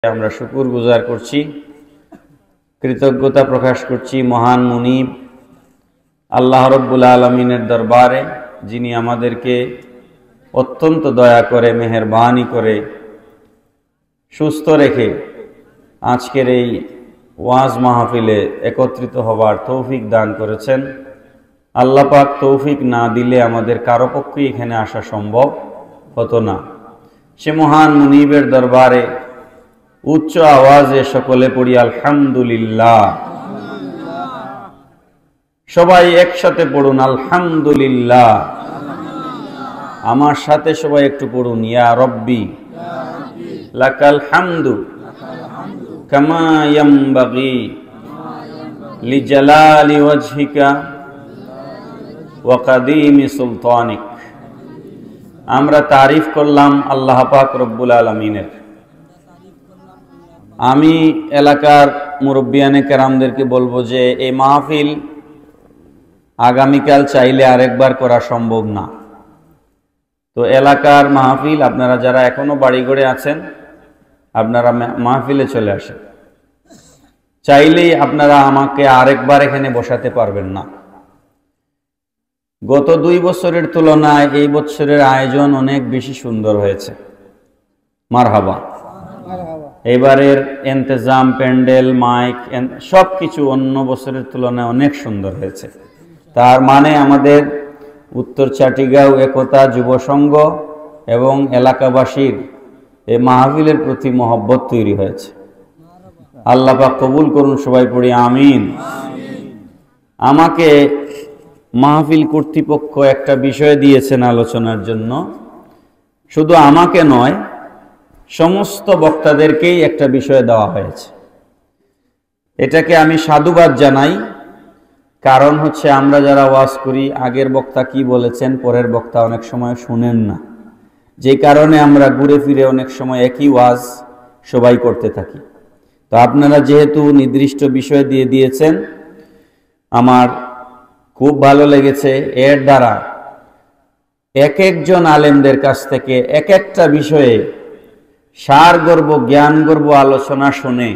আমরা শুকর গুজার করছি, কৃতজ্ঞতা প্রকাশ করছি মহান মুনিব আল্লাহ রব্বুল আলমিনের দরবারে, যিনি আমাদেরকে অত্যন্ত দয়া করে মেহেরবানি করে সুস্থ রেখে আজকের এই ওয়াজ মাহফিলে একত্রিত হবার তৌফিক দান করেছেন। আল্লাহ পাক তৌফিক না দিলে আমাদের কারো পক্ষেই এখানে আসা সম্ভব হতো না। সে মহান মুনিবের দরবারে উচ্চ আওয়াজে সকলে পড়ি আলহামদুলিল্লাহ। সবাই একসাথে পড়ুন আলহামদুলিল্লাহ। আমার সাথে সবাই একটু পড়ুন ইয়া রব্বি লাকাল হামদু কামা ইয়ামবাগি লিজালালি ওয়াজহিকা ওয়া কাদিমি সুলতানিক। আমরা তারিফ করলাম আল্লাহ পাক রব্বুল আলামিনের। আমি এলাকার মুরব্বিয়ানে কেরামদেরকে বলবো যে এই মাহফিল আগামীকাল চাইলে আরেকবার করা সম্ভব না। তো এলাকার মাহফিল, আপনারা যারা এখনো বাড়িঘরে আছেন আপনারা মাহফিলে চলে আসেন। চাইলেই আপনারা আমাকে আরেকবার এখানে বসাতে পারবেন না। গত 2 বছরের তুলনায় এই বছরের আয়োজন অনেক বেশি সুন্দর হয়েছে। মারহাবা। এবারের ইন্তজাম, প্যান্ডেল, মাইক সব কিছু অন্য বছরের তুলনায় অনেক সুন্দর হয়েছে। তার মানে আমাদের উত্তর চাটিগাঁও একতা যুব সংঘ এবং এলাকাবাসীর এই মাহফিলের প্রতি মহব্বত তৈরি হয়েছে। আল্লাহ পাক কবুল করুন, সবাই পড়ি আমিন। আমাকে মাহফিল কর্তৃপক্ষ একটা বিষয় দিয়েছেন আলোচনার জন্য। শুধু আমাকে নয়, সমস্ত বক্তাদেরকেই একটা বিষয় দেওয়া হয়েছে। এটাকে আমি সাধুবাদ জানাই। কারণ হচ্ছে আমরা যারা ওয়াজ করি, আগের বক্তা কি বলেছেন পরের বক্তা অনেক সময় শুনেন না, যে কারণে আমরা ঘুরে ফিরে অনেক সময় একই ওয়াজ সবাই করতে থাকি। তো আপনারা যেহেতু নির্দিষ্ট বিষয় দিয়ে দিয়েছেন, আমার খুব ভালো লেগেছে। এর দ্বারা এক একজন আলেমদের কাছ থেকে এক একটা বিষয়ে সার গর্ব, জ্ঞান গর্ব আলোচনা শুনে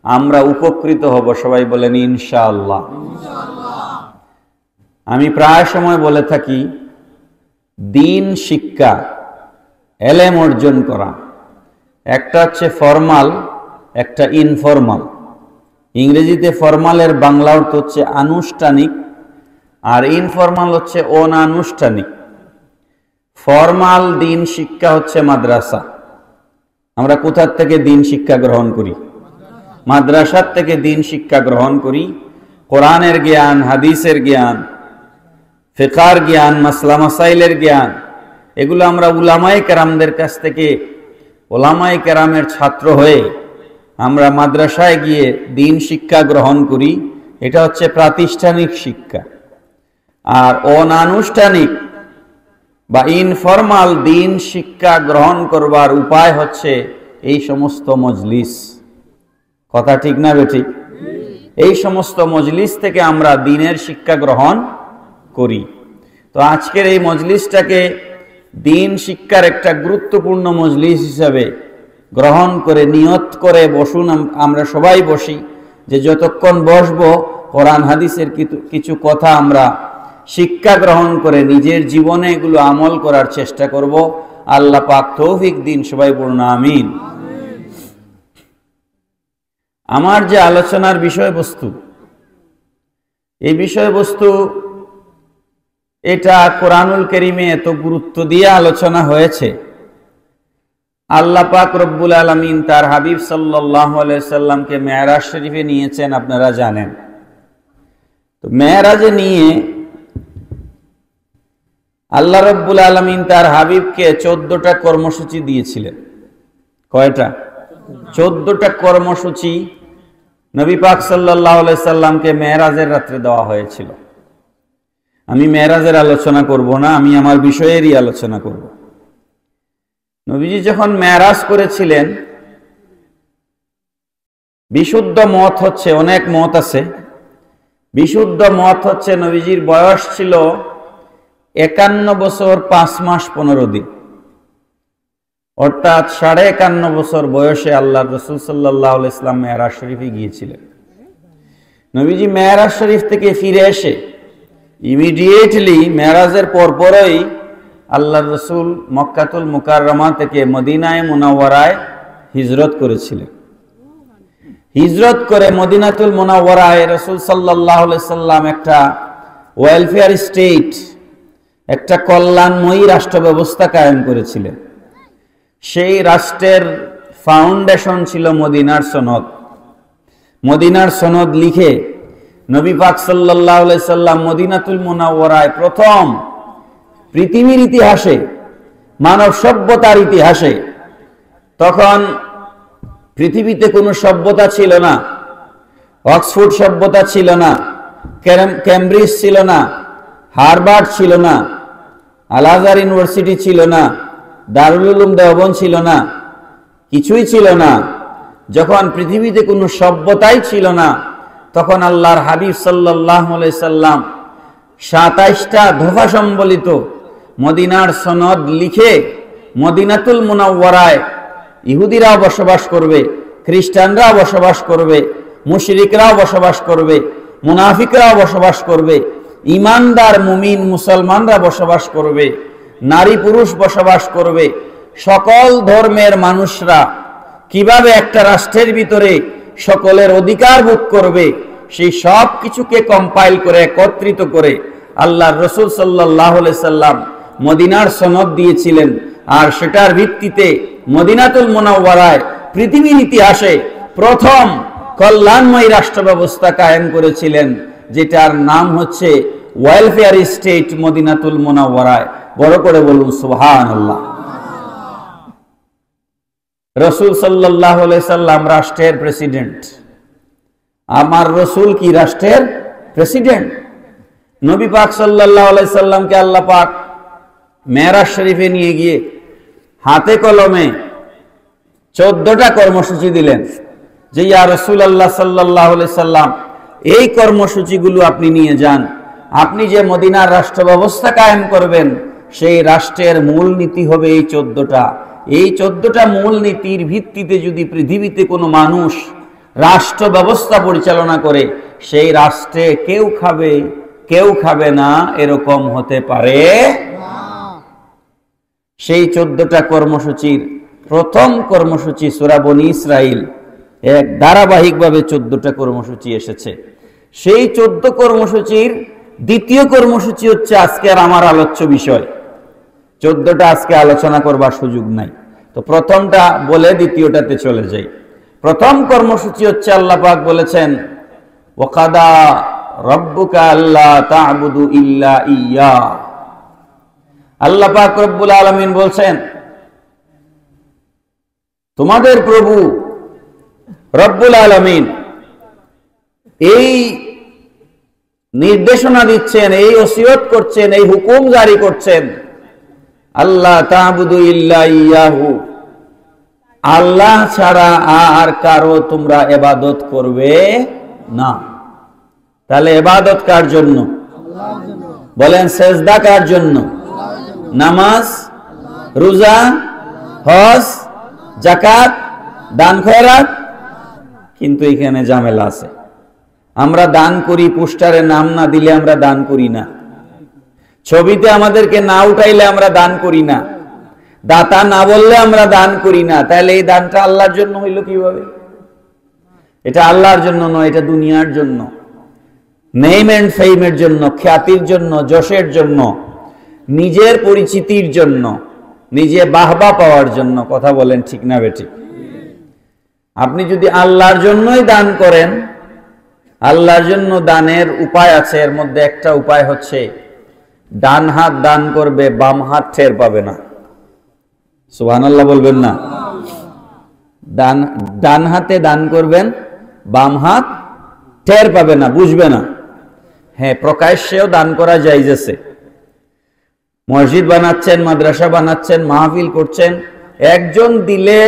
আমরা উপকৃত হব। সবাই বলেন ইনশাআল্লাহ। আমি প্রায় সময় বলে থাকি, দিন শিক্ষা, এলেম অর্জন করা, একটা হচ্ছে ফরমাল, একটা ইনফরমাল। ইংরেজিতে ফরমালের বাংলা অর্থ হচ্ছে আনুষ্ঠানিক, আর ইনফরমাল হচ্ছে অনানুষ্ঠানিক। ফরমাল দিন শিক্ষা হচ্ছে মাদ্রাসা। আমরা কোথার থেকে দিন শিক্ষা গ্রহণ করি? মাদ্রাসার থেকে দিন শিক্ষা গ্রহণ করি। কোরআনের জ্ঞান, হাদিসের জ্ঞান, ফিকহের জ্ঞান, মাসলা মাসাইলের জ্ঞান, এগুলো আমরা উলামায়ে কেরামদের কাছ থেকে, উলামায়ে কেরামের ছাত্র হয়ে আমরা মাদ্রাসায় গিয়ে দিন শিক্ষা গ্রহণ করি। এটা হচ্ছে প্রাতিষ্ঠানিক শিক্ষা। আর অনানুষ্ঠানিক বা ইনফরমাল দিন শিক্ষা গ্রহণ করবার উপায় হচ্ছে এই সমস্ত মজলিস। কথা ঠিক না বেঠিক? এই সমস্ত মজলিস থেকে আমরা দিনের শিক্ষা গ্রহণ করি। তো আজকের এই মজলিসটাকে দিন শিক্ষার একটা গুরুত্বপূর্ণ মজলিস হিসাবে গ্রহণ করে নিয়ত করে বসুন। আমরা সবাই বসি যে যতক্ষণ বসবো কোরআন হাদিসের কিছু কথা আমরা শিক্ষা গ্রহণ করে নিজের জীবনে এগুলো আমল করার চেষ্টা করব। আল্লাহ পাক তৌফিক দিন, সবাই বলুন আমিন। আমার যে আলোচনার বিষয়বস্তু, এই বিষয়বস্তু এটা কোরআনুল কারীমে এত গুরুত্ব দিয়ে আলোচনা হয়েছে। আল্লাহ পাক রব্বুল আলামিন তার হাবিব সাল্লাল্লাহু আলাইহি সাল্লামকে মেরাজ শরীফে নিয়েছেন, আপনারা জানেন। তো মেরাজে নিয়ে আল্লাহ রব্বুল আলামিন তার হাবিবকে 14টা কর্মসূচি দিয়েছিলেন। কয়টা? 14টা কর্মসূচি নবী পাক সাল্লাল্লাহু আলাইহি সাল্লামকে মেরাজের রাত্রে দেওয়া হয়েছিল। আমি মেরাজের আলোচনা করব না, আমি আমার বিষয়েরই আলোচনা করব। নবীজি যখন মেরাজ করেছিলেন, বিশুদ্ধ মত হচ্ছে, অনেক মত আছে, বিশুদ্ধ মত হচ্ছে নবীজির বয়স ছিল 51 বছর 5 মাস 15 দিন। অর্থাৎ 51 বছর বয়সে আল্লাহ রসুল সাল্লাল্লাহু আলাইহি ওয়াসাল্লাম মেরাজ শরীফে গিয়েছিলেন। নবীজি মেরাজ শরীফ থেকে ফিরে এসে ইমিডিয়েটলি মেরাজের পরপরই আল্লাহ রসুল মক্কাতুল মুকাররমা থেকে মদিনায়ে মুনাওয়ারায় হিজরত করেছিলেন। হিজরত করে মদিনাতুল মুনাওয়ারায় রসুল সাল্লাল্লাহু আলাইহি সাল্লাম একটা ওয়েলফেয়ার স্টেট, একটা কল্যাণময়ী রাষ্ট্র ব্যবস্থা কায়েম করেছিলেন। সেই রাষ্ট্রের ফাউন্ডেশন ছিল মদিনার সনদ। মদিনার সনদ লিখে নবী পাক সাল্লাল্লাহু আলাইহি সাল্লাম মদিনাতুল মুনাওয়ারায় প্রথম পৃথিবীর ইতিহাসে, মানব সভ্যতার ইতিহাসে, তখন পৃথিবীতে কোনো সভ্যতা ছিল না। অক্সফোর্ড সভ্যতা ছিল না, ক্যামব্রিজ ছিল না, হার্ভার্ড ছিল না, আল আজহার ইউনিভার্সিটি ছিল না, দারুল উলুম দেওবন্দ ছিল না, কিছুই ছিল না। যখন পৃথিবীতে কোনো সভ্যতাই ছিল না, তখন আল্লাহর হাবিব সাল্লাল্লাহু আলাইহি সাল্লাম 27টা দফা সম্বলিত মদিনার সনদ লিখে মদিনাতুল মুনাওয়ারায় ইহুদিরাও বসবাস করবে, খ্রিস্টানরাও বসবাস করবে, মুশরিকরাও বসবাস করবে, মুনাফিকরাও বসবাস করবে, ঈমানদার মুমিন মুসলমানরা বসবাস করবে, নারী পুরুষ বসবাস করবে, সকল ধর্মের মানুষরা কিভাবে একটা রাষ্ট্রের ভিতরে সকলের অধিকার ভোগ করবে, সেই সব কিছুকে কম্পাইল করে একত্রিত করে আল্লাহর রাসূল সাল্লাল্লাহু আলাইহি সাল্লাম মদিনার সনদ দিয়েছিলেন। আর সেটার ভিত্তিতে মদিনাতুল মুনাওয়ারায় পৃথিবীর ইতিহাসে প্রথম কল্যাণময়ী রাষ্ট্র ব্যবস্থা কায়েম করেছিলেন, যেটার নাম হচ্ছে ওয়েলফেয়ার স্টেট মদিনাতুল মুনাওয়ারায়। বড় করে বলুন সুবহানাল্লাহ। রাসূল সাল্লাল্লাহু আলাইহি সাল্লাম রাষ্ট্রের প্রেসিডেন্ট। আমার রাসূল কি রাষ্ট্রের প্রেসিডেন্ট? নবী পাক সাল্লাল্লাহু আলাইহি সাল্লামকে আল্লাহ পাক মেরাজ শরীফে নিয়ে গিয়ে হাতে কলমে 14টা কর্মসূচি দিলেন যে ইয়া রাসূলুল্লাহ সাল্লাল্লাহু আলাইহি সাল্লাম, এই কর্মসূচিগুলো আপনি নিয়ে যান। আপনি যে মদিনার রাষ্ট্র ব্যবস্থা কায়েম করবেন, সেই রাষ্ট্রের মূল নীতি হবে এই 14টা। এই 14টা মূল নীতির ভিত্তিতে যদি পৃথিবীতে কোনো মানুষ রাষ্ট্র ব্যবস্থা পরিচালনা করে, সেই রাষ্ট্রে কেউ খাবে কেউ খাবে না, এরকম হতে পারে না। সেই 14টা কর্মসূচির প্রথম কর্মসূচি সূরা বনী ইসরাইল, এক ধারাবাহিকভাবে 14টা কর্মসূচি এসেছে। সেই 14 কর্মসূচির দ্বিতীয় কর্মসূচি হচ্ছে আজকের আমার আলোচ্য বিষয়। 14টা আজকে আলোচনা করবার সুযোগ নাই, তো প্রথমটা বলে দ্বিতীয়টাতে চলে যাই। প্রথম কর্মসূচি হচ্ছে আল্লাহ পাক বলেছেন ওয়াকাদা রব্বুকা আল্লা তা'বুদু ইল্লা ইয়্যা। আল্লাহ পাক রব্বুল আলামিন বলছেন, তোমাদের প্রভু রব্বুল আলামিন এই নির্দেশনা দিচ্ছেন, এই ওসিয়ত করছেন, এই হুকুম জারি করছেন, আল্লাহ তা'বুদু ইল্লা ইয়্যাহু, আল্লাহ ছাড়া আর কারো তোমরা ইবাদত করবে না। তাহলে ইবাদত কার জন্য? বলেন, সেজদা কার জন্য? নামাজ, রোজা, হজ, যাকাত, দান খয়রাত। কিন্তু এখানে ঝামেলা আছে। আমরা দান করি, পোস্টারে নাম না দিলে আমরা দান করি না, ছবিতে আমাদেরকে না উঠাইলে আমরা দান করি না, দাতা না বললে আমরা দান করি না। তাহলে এই দানটা আল্লাহর জন্য হইল কিভাবে? এটা আল্লাহর জন্য নয়, এটা দুনিয়ার জন্য, নেম এন্ড ফেমের জন্য, খ্যাতির জন্য, যশের জন্য, নিজের পরিচিতির জন্য, নিজে বাহবা পাওয়ার জন্য। কথা বলেন ঠিক না বেঠিক? আপনি যদি আল্লাহর জন্যই দান করেন, আল্লাহর জন্য দানের উপায় আছে। এর মধ্যে একটা উপায় হচ্ছে ডান হাত দান করবে, বাম হাত টের পাবে না। সুবহানাল্লাহ বলবেন না? ডান হাতে দান করবেন, বাম হাত টের পাবে না, বুঝবে না। হ্যাঁ, প্রকাশ্যেও দান করা জায়েজ আছে। মসজিদ বানাচ্ছেন, মাদ্রাসা বানাচ্ছেন, মাহফিল করছেন, একজন দিলে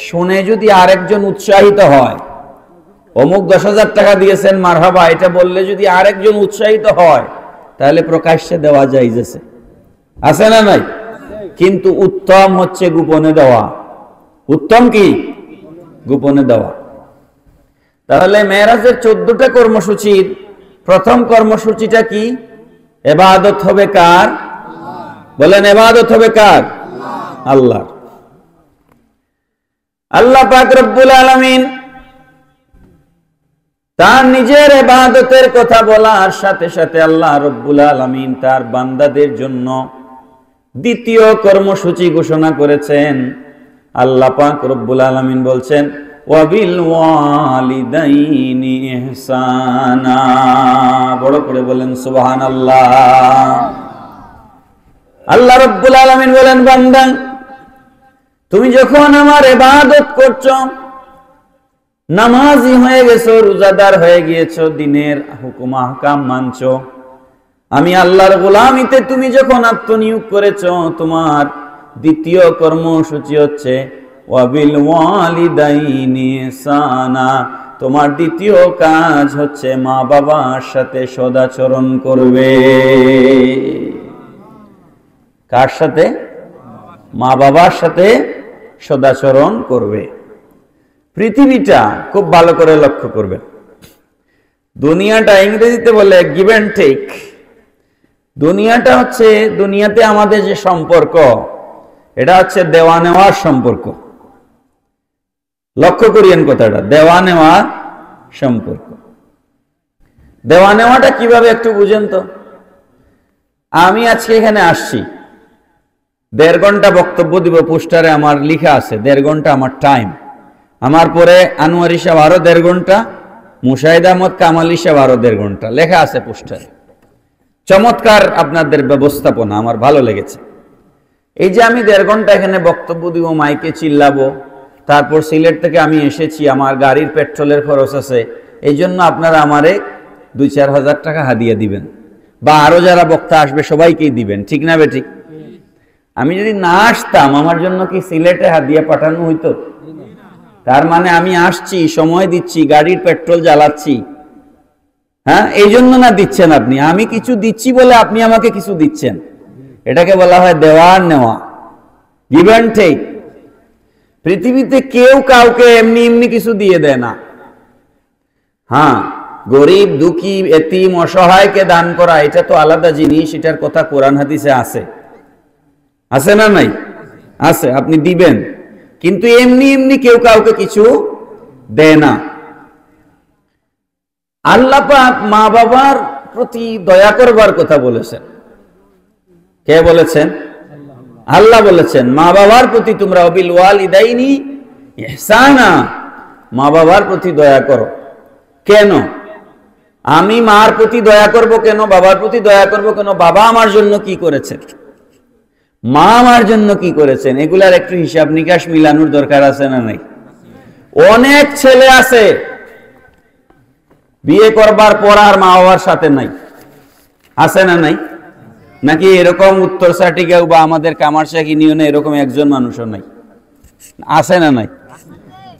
শুনে যদি আরেকজন উৎসাহিত হয়, অমুক 10,000 টাকা দিয়েছেন মারহাবা, এটা বললে যদি আরেকজন উৎসাহিত হয়, তাহলে প্রকাশ্যে দেওয়া জায়েজ আছে। আছে না নাই? কিন্তু উত্তম হচ্ছে গোপনে দেওয়া। উত্তম কি? গোপনে দেওয়া। তাহলে মেরাজের 14টা কর্মসূচির প্রথম কর্মসূচিটা কি? ইবাদত হবে কার? বলেন, ইবাদত হবে কার? আল্লাহ। আল্লাহ পাক রব্বুল আলামিন তার নিজের ইবাদতের কথা বলার সাথে সাথে আল্লাহ রব্বুল আলামিন তার বান্দাদের জন্য দ্বিতীয় কর্মসূচি ঘোষণা করেছেন। আল্লাহ পাক রব্বুল আলামিন বলছেন, ওয়াবিল ওয়ালিদাইনি ইহসানা। বড় করে বলেন সুবহানাল্লাহ। আল্লাহ রব্বুল আলামিন বলেন, বান্দা তুমি যখন আমার ইবাদত করছো, নামাজি হয়ে গেছো, রোজাদার হয়ে গিয়েছো, দিনের হুকুম আহকাম মানছো, আমি আল্লাহর গোলামিতে তুমি যখন আত্মনিয়োগ করেছো, তোমার দ্বিতীয় কর্মসূচি হচ্ছে ওয়াবিল ওয়ালিদাইনি ইহসানা। তোমার দ্বিতীয় কাজ হচ্ছে মা বাবার সাথে সদাচরণ করবে। কার সাথে? মা বাবার সাথে সদাচরণ করবে। পৃথিবীটা খুব ভালো করে লক্ষ্য করবে। দুনিয়াটা ইংরেজিতে বলে গিভ অ্যান্ড টেক। দুনিয়াটা হচ্ছে, দুনিয়াতে আমাদের যে সম্পর্ক, এটা হচ্ছে দেওয়া নেওয়ার সম্পর্ক। লক্ষ্য করিয়েন কথাটা, দেওয়া নেওয়ার সম্পর্ক। দেওয়া নেওয়াটা কিভাবে একটু বুঝেন তো। আমি আজকে এখানে আসছি, 1.5 ঘন্টা বক্তব্য দিব, পোস্টারে আমার লেখা আছে 1.5 ঘন্টা আমার টাইম। আমার পরে আনোয়ারি সাহেব আরো 1.5 ঘন্টা, মুশাহিদ আহমদ কামালি সাহেব আরো 1.5 ঘন্টা, লেখা আছে পোস্টারে। চমৎকার আপনাদের ব্যবস্থাপনা, আমার ভালো লেগেছে। এই যে আমি 1.5 ঘন্টা এখানে বক্তব্য দিব, মাইকে চিল্লাবো, তারপর সিলেট থেকে আমি এসেছি, আমার গাড়ির পেট্রোলের খরচ আছে, এই জন্য আপনারা আমারে 2-4 হাজার টাকা হাদিয়া দিবেন, বা আরো যারা বক্তা আসবে সবাইকেই দিবেন, ঠিক না বেঠিক? আমি যদি না আসতাম, আমার জন্য কি সিলেটে হাদিয়া পাঠানো হইতো? তার মানে আমি আসছি, সময় দিচ্ছি, গাড়ির পেট্রোল জ্বালাচ্ছি, হ্যাঁ, এই জন্য না দিচ্ছেন আপনি, আমি কিছু দিচ্ছি বলে আপনি আমাকে কিছু দিচ্ছেন। এটাকে বলা হয় দেওয়া নেওয়া, গিভ অ্যান্ড টেক। পৃথিবীতে কেউ কাউকে এমনি এমনি কিছু দিয়ে দেয় না। হ্যাঁ, গরিব দুঃখী এতিম অসহায়কে দান করা, এটা তো আলাদা জিনিস, এটার কথা কোরআন হাদিসে আছে, আছে না নাই? আছে, আপনি দিবেন, কিন্তু এমনি এমনি কেউ কাউকে কিছু দেয় না। আল্লাহ পাক মা বাবার প্রতি দয়া করবার কথা বলেছেন। কে বলেছেন? আল্লাহ বলেছেন, মা বাবার প্রতি তোমরা ওয়াবিল ওয়ালিদাইনি ইহসানা, মা বাবার প্রতি দয়া করো। কেন? আমি মার প্রতি দয়া করব কেন, বাবার প্রতি দয়া করব কেন? বাবা আমার জন্য কি করেছেন, মা আমার জন্য কি করেছেন, এগুলার একটু হিসাব নিকাশ মিলানোর দরকার আছে না নাই? অনেক ছেলে আছে বিয়ে করবার পর আর মা বাবার সাথে নাই, আছে না নাই? নাকি এরকম উত্তর সাটিগাঁও বা আমাদের কামারশাহ ইউনিয়নে এরকম একজন মানুষও নাই, আছে না নাই?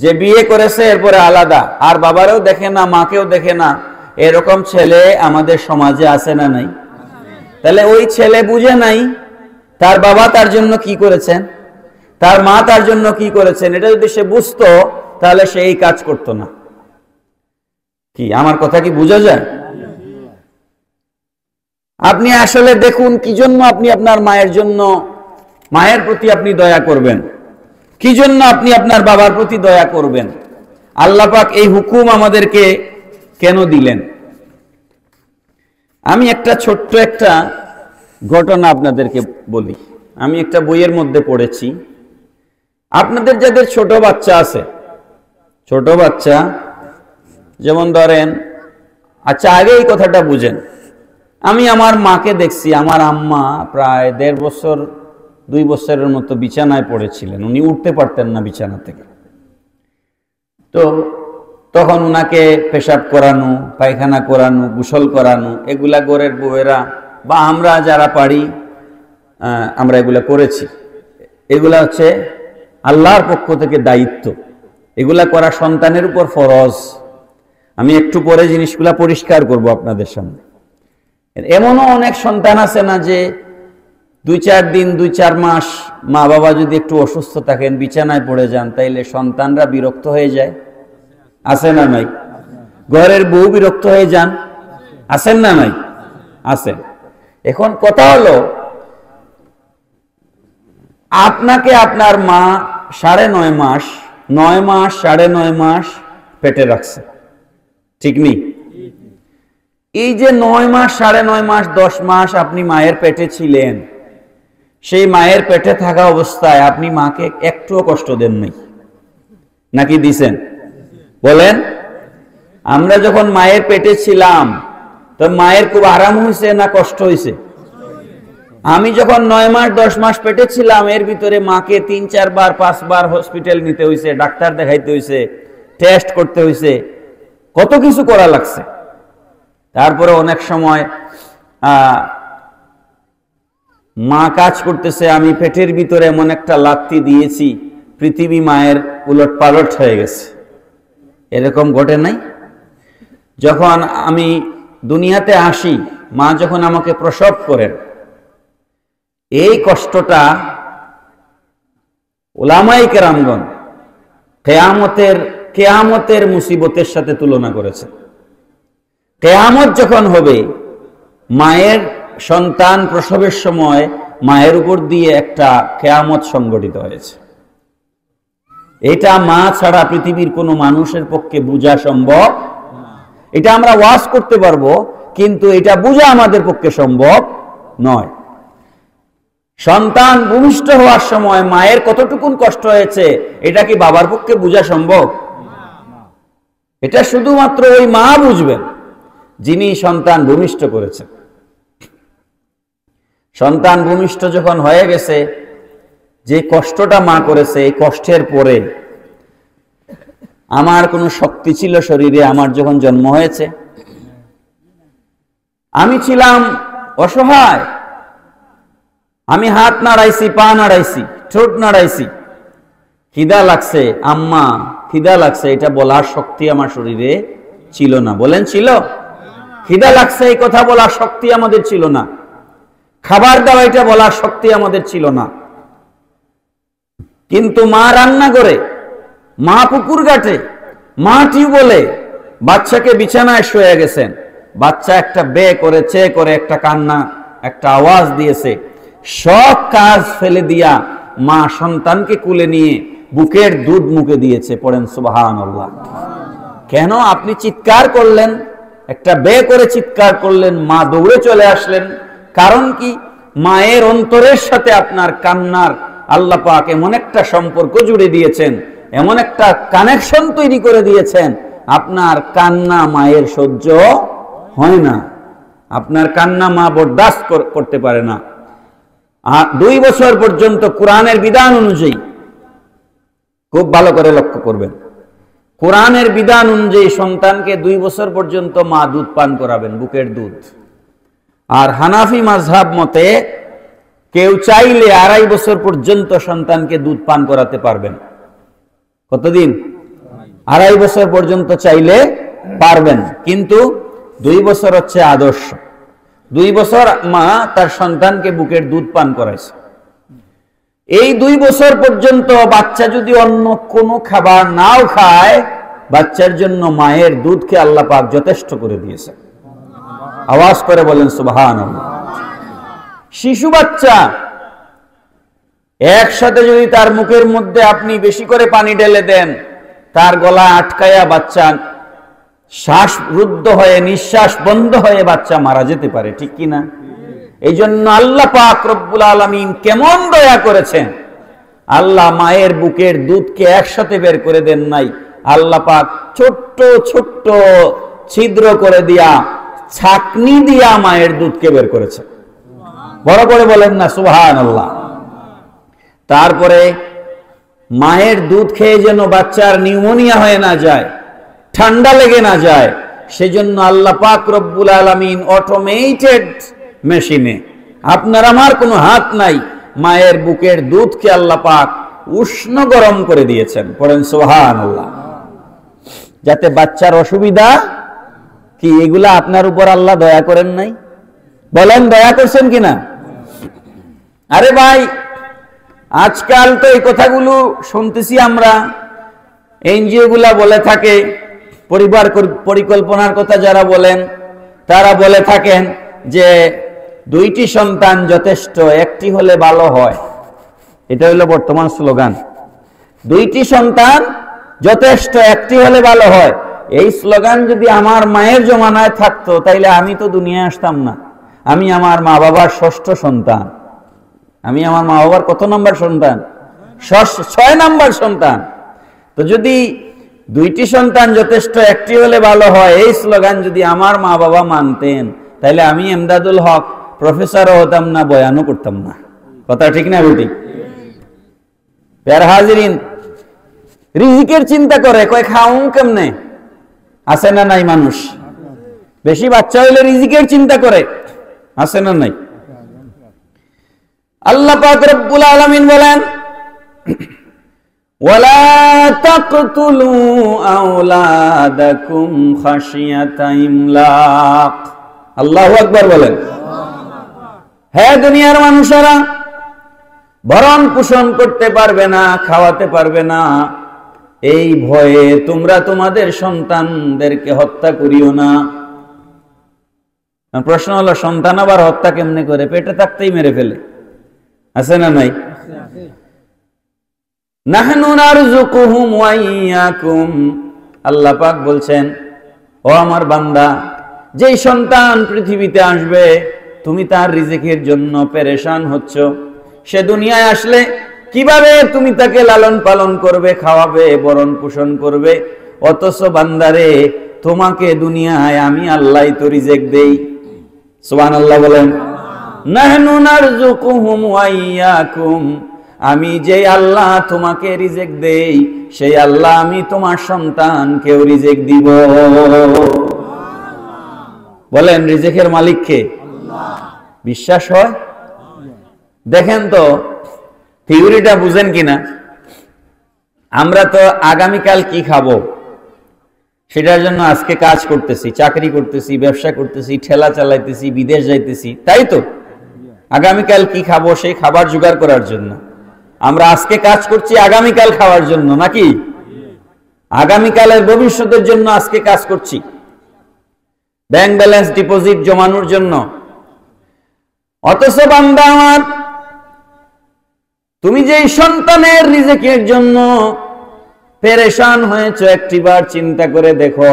যে বিয়ে করেছে এরপরে আলাদা, আর বাবারেও দেখে না, মাকেও দেখে না, এরকম ছেলে আমাদের সমাজে আছে না নাই? তাহলে ওই ছেলে বুঝে নাই তার বাবা তার জন্য কি করেছেন, তার মা তার জন্য কি করেছেন। এটা যদি সে বুঝতো, তাহলে সে এই কাজ করতো না। কি আমার কথা কি বোঝা যায়? আপনি আসলে দেখুন কি জন্য আপনি আপনার মায়ের জন্য, মায়ের প্রতি আপনি দয়া করবেন, কি জন্য আপনি আপনার বাবার প্রতি দয়া করবেন। আল্লাহ পাক এই হুকুম আমাদেরকে কেন দিলেন? আমি একটা ছোট্ট একটা ঘটনা আপনাদেরকে বলি। আমি একটা বইয়ের মধ্যে পড়েছি, আপনাদের যাদের ছোট বাচ্চা আছে, ছোট বাচ্চা যেমন ধরেন, আচ্ছা আগে এই কথাটা বুঝেন, আমি আমার মাকে দেখছি, আমার আম্মা প্রায় 1.5 বছর 2 বছরের মতো বিছানায় পড়েছিলেন, উনি উঠতে পারতেন না বিছানা থেকে। তো তখন উনাকে পেশাব করানো, পায়খানা করানো, গোসল করানো, এগুলা ঘরের বউয়েরা বা আমরা যারা পারি আমরা এগুলা করেছি। এগুলা হচ্ছে আল্লাহর পক্ষ থেকে দায়িত্ব, এগুলা করা সন্তানের উপর ফরজ। আমি একটু পরে জিনিসগুলা পরিষ্কার করব আপনাদের সামনে। এমনও অনেক সন্তান আছে না যে 2-4 দিন 2-4 মাস মা বাবা যদি একটু অসুস্থ থাকেন, বিছানায় পড়ে যান, তাইলে সন্তানরা বিরক্ত হয়ে যায়, আছে না নাই? ঘরের বউ বিরক্ত হয়ে যান, আছেন না নাই? আছে। এখন কথা হলো, আপনাকে আপনার মা 9.5 মাস 9 মাস 9.5 মাস পেটে রাখছে, ঠিক নেই? এই যে 9 মাস 9.5 মাস 10 মাস আপনি মায়ের পেটে ছিলেন, সেই মায়ের পেটে থাকা অবস্থায় আপনি মাকে একটুও কষ্ট দেন নাই, নাকি দিছেন? বলেন। আমরা যখন মায়ের পেটে ছিলাম তো মায়ের খুব আরাম হয়েছে না কষ্ট হয়েছে? আমি যখন 9 মাস 10 মাস পেটে ছিলাম, এর ভিতরে মাকে 3-4 বার 5 বার হসপিটাল নিতে হয়েছে, ডাক্তার দেখাইতে হয়েছে, টেস্ট করতে হয়েছে, কত কিছু করা লাগছে। তারপরে অনেক সময় মা কাজ করতেছে, আমি পেটের ভিতরে এমন একটা লাথি দিয়েছি, পৃথিবী মায়ের উলট পালট হয়ে গেছে। এরকম ঘটে নাই? যখন আমি দুনিয়াতে আসি, মা যখন আমাকে প্রসব করেন, এই কষ্টটা উলামায়ে কেরামগণ কেয়ামতের মুসিবতের সাথে তুলনা করেছে। কেয়ামত যখন হবে, মায়ের সন্তান প্রসবের সময় মায়ের উপর দিয়ে একটা কেয়ামত সংগঠিত হয়েছে। এটা মা ছাড়া পৃথিবীর কোনো মানুষের পক্ষে বোঝা সম্ভব। এটা আমরা ওয়াজ করতে পারবো, কিন্তু এটা বোঝা আমাদের পক্ষে সম্ভব নয়। সন্তান ভূমিষ্ঠ হওয়ার সময় মায়ের কতটুকুন কষ্ট হয়েছে, এটা কি বাবার পক্ষে বোঝা সম্ভব? এটা শুধুমাত্র ওই মা বুঝবেন যিনি সন্তান ভূমিষ্ঠ করেছেন। সন্তান ভূমিষ্ঠ যখন হয়ে গেছে, যে কষ্টটা মা করেছে, এই কষ্টের পরে আমার কোনো শক্তি ছিল শরীরে? আমার যখন জন্ম হয়েছে আমি ছিলাম অসহায়, আমি হাত নাড়াইছি, পা নাড়াইছি, ঠোঁট নাড়াইছি। খিদা লাগছে আম্মা, খিদা লাগছে, এটা বলার শক্তি আমার শরীরে ছিল না। বলেন, ছিল? খিদা লাগছে এই কথা বলার শক্তি আমাদের ছিল না। খাবার দাওয়া এটা বলার শক্তি আমাদের ছিল না। কিন্তু মা রান্না করে, মা পুকুর ঘাটে, মা টিউবওয়েলে বাচ্চাকে বিছানায় শুয়ে গেছেন, বাচ্চা একটা বে করে চে করে একটা কান্না, একটা আওয়াজ দিয়েছে, সব কাজ ফেলে দিয়া মা সন্তানকে কুলে নিয়ে বুকের দুধ মুখে দিয়েছে। পড়েন সুবহানাল্লাহ। কেন আপনি চিৎকার করলেন? একটা বে করে চিৎকার করলেন, মা দৌড়ে চলে আসলেন। কারণ কি? মায়ের অন্তরের সাথে আপনার কান্নার আল্লাহ পাক এমন একটা সম্পর্ক জুড়ে দিয়েছেন, এমন একটা কানেকশন তৈরি করে দিয়েছেন, আপনার কান্না মায়ের সহ্য হয় না, আপনার কান্না মা বরদাস্ত করতে পারে না। 2 বছর পর্যন্ত কোরআনের বিধান অনুযায়ী, খুব ভালো করে লক্ষ্য করবেন, কোরআনের বিধান অনুযায়ী সন্তানকে 2 বছর পর্যন্ত মা দুধ পান করাবেন, বুকের দুধ। আর হানাফি মাযহাব মতে কেউ চাইলে 2.5 বছর পর্যন্ত সন্তানকে দুধ পান করাতে পারবেন। কতদিন? 2.5 বছর পর্যন্ত চাইলে পারবেন, কিন্তু 2 বছর হচ্ছে আদর্শ। 2 বছর মা তার সন্তানকে বুকের দুধ পান করাইছে। এই 2 বছর পর্যন্ত বাচ্চা যদি অন্য কোনো খাবার নাও খায়, বাচ্চার জন্য মায়ের দুধকে আল্লাহ পাক যথেষ্ট করে দিয়েছে। আওয়াজ করে বলেন সুবহানাল্লাহ। শিশু বাচ্চা একসাথে যদি তার মুখের মধ্যে আপনি বেশি করে পানি ঢেলে দেন, তার গলা আটকায়া বাচ্চা শ্বাস রুদ্ধ হয়ে, নিঃশ্বাস বন্ধ হয়ে বাচ্চা মারা যেতে পারে, ঠিক কিনা? এই জন্য আল্লাহ পাক রব্বুল আলামিন কেমন দয়া করেছেন, আল্লাহ মায়ের বুকের দুধকে একসাথে বের করে দেন নাই, আল্লাহ পাক ছোট্ট ছোট্ট ছিদ্র করে দিয়া, ছাকনি দিয়া মায়ের দুধকে বের করেছে। বড় করে বলেন না সুবহানাল্লাহ। তারপরে মায়ের দুধ খেয়ে যেন বাচ্চার নিউমোনিয়া হয়ে না যায়, ঠান্ডা লেগে না যায়, সেজন্য আল্লাহ পাক রব্বুল আলামিন অটোমেটেড মেশিনে, আপনার আমার কোনো হাত নাই, মায়ের বুকের দুধকে আল্লাহ পাক উষ্ণ গরম করে দিয়েছেন। পড়েন সুবহানাল্লাহ। যাতে বাচ্চার অসুবিধা কি, এগুলা আপনার উপর আল্লাহ দয়া করেন নাই? বলেন, দয়া করছেন কিনা? আরে ভাই, আজকাল তো এই কথাগুলো শুনতেছি আমরা, এনজিও গুলা বলে থাকে, পরিবার পরিকল্পনার কথা যারা বলেন তারা বলে থাকেন যে 2টি সন্তান যথেষ্ট, একটি হলে ভালো হয়। এটা হলো বর্তমান স্লোগান, 2টি সন্তান যথেষ্ট, একটি হলে ভালো হয়। এই স্লোগান যদি আমার মায়ের জমানায় থাকতো তাইলে আমি তো দুনিয়ায় আসতাম না। আমি আমার মা বাবার 6ষ্ঠ সন্তান। আমি আমার মা বাবার কত নম্বর সন্তান? 6 নম্বর সন্তান। তো যদি 2টি সন্তান যথেষ্ট, একটি হলে ভালো হয়, এই স্লোগান যদি আমার মা বাবা মানতেন তাহলে আমি এমদাদুল হক প্রফেসরও হতাম না, বয়ানও করতাম না। কথা ঠিক না বেটি? প্যার হাজিরিন, রিজিকের চিন্তা করে, কয় খাউন কেমনে, আছে না নাই? মানুষ বেশি বাচ্চা হইলে রিজিকের চিন্তা করে, আছে না নাই? আল্লাহ পাক রব্বুল আলামিন বলেন, ওয়ালা তাকতুলু আওলাদাকুম খাশিয়াতা ইমলাক। আল্লাহু আকবার বলেন। হে দুনিয়ার মানুষেরা, ভরণ পোষণ করতে পারবে না, খাওয়াতে পারবে না, এই ভয়ে তোমরা তোমাদের সন্তানদেরকে হত্যা করিও না। প্রশ্ন হলো, সন্তান আবার হত্যা কেমনে করে? পেটে থাকতেই মেরে ফেলে, আছে না নাই? নাহনু নারযুকুহুম ওয়া ইয়্যাকুম। আল্লাহ পাক বলছেন, ও আমার বান্দা, যেই সন্তান পৃথিবীতে আসবে তুমি তার রিজিকের জন্য পেরেশান হচ্ছ। সে দুনিয়ায় আসলে কিভাবে তুমি তাকে লালন পালন করবে, খাওয়াবে, ভরণ পোষণ করবে, অথচ বান্দারে তোমাকে দুনিয়ায় আমি আল্লাহ তো রিজিক দেই। সুবহানাল্লাহ বলেন। নাহনু নারযুকুহুম ওয়া ইয়্যাকুম। আমি যে আল্লাহ তোমাকে রিজিক দেই, সেই আল্লাহ আমি তোমার সন্তানকেও রিজিক দিব। বলেন, রিজিকের মালিক কে? আল্লাহ। বিশ্বাস হয়? দেখেন তো থিওরিটা বুঝেন কিনা। আমরা তো আগামীকাল কি খাবো সেটার জন্য আজকে কাজ করতেছি, চাকরি করতেছি, ব্যবসা করতেছি, ঠেলা চালাইতেছি, বিদেশ যাইতেছি, তাই তো? আগামীকাল কি খাবো সেই খাবার জোগাড় করার জন্য আমরা আজকে কাজ করছি, আগামীকাল খাওয়ার জন্য, নাকি? আগামীকালের ভবিষ্যতের জন্য আজকে কাজ করছি, ব্যাংক ব্যালেন্স ডিপোজিট জমানোর জন্য। অথচ বান্দা আমার, তুমি যেই সন্তানের রিজিকের জন্য পেরেশান হয়েছো, একটিবার চিন্তা করে দেখো,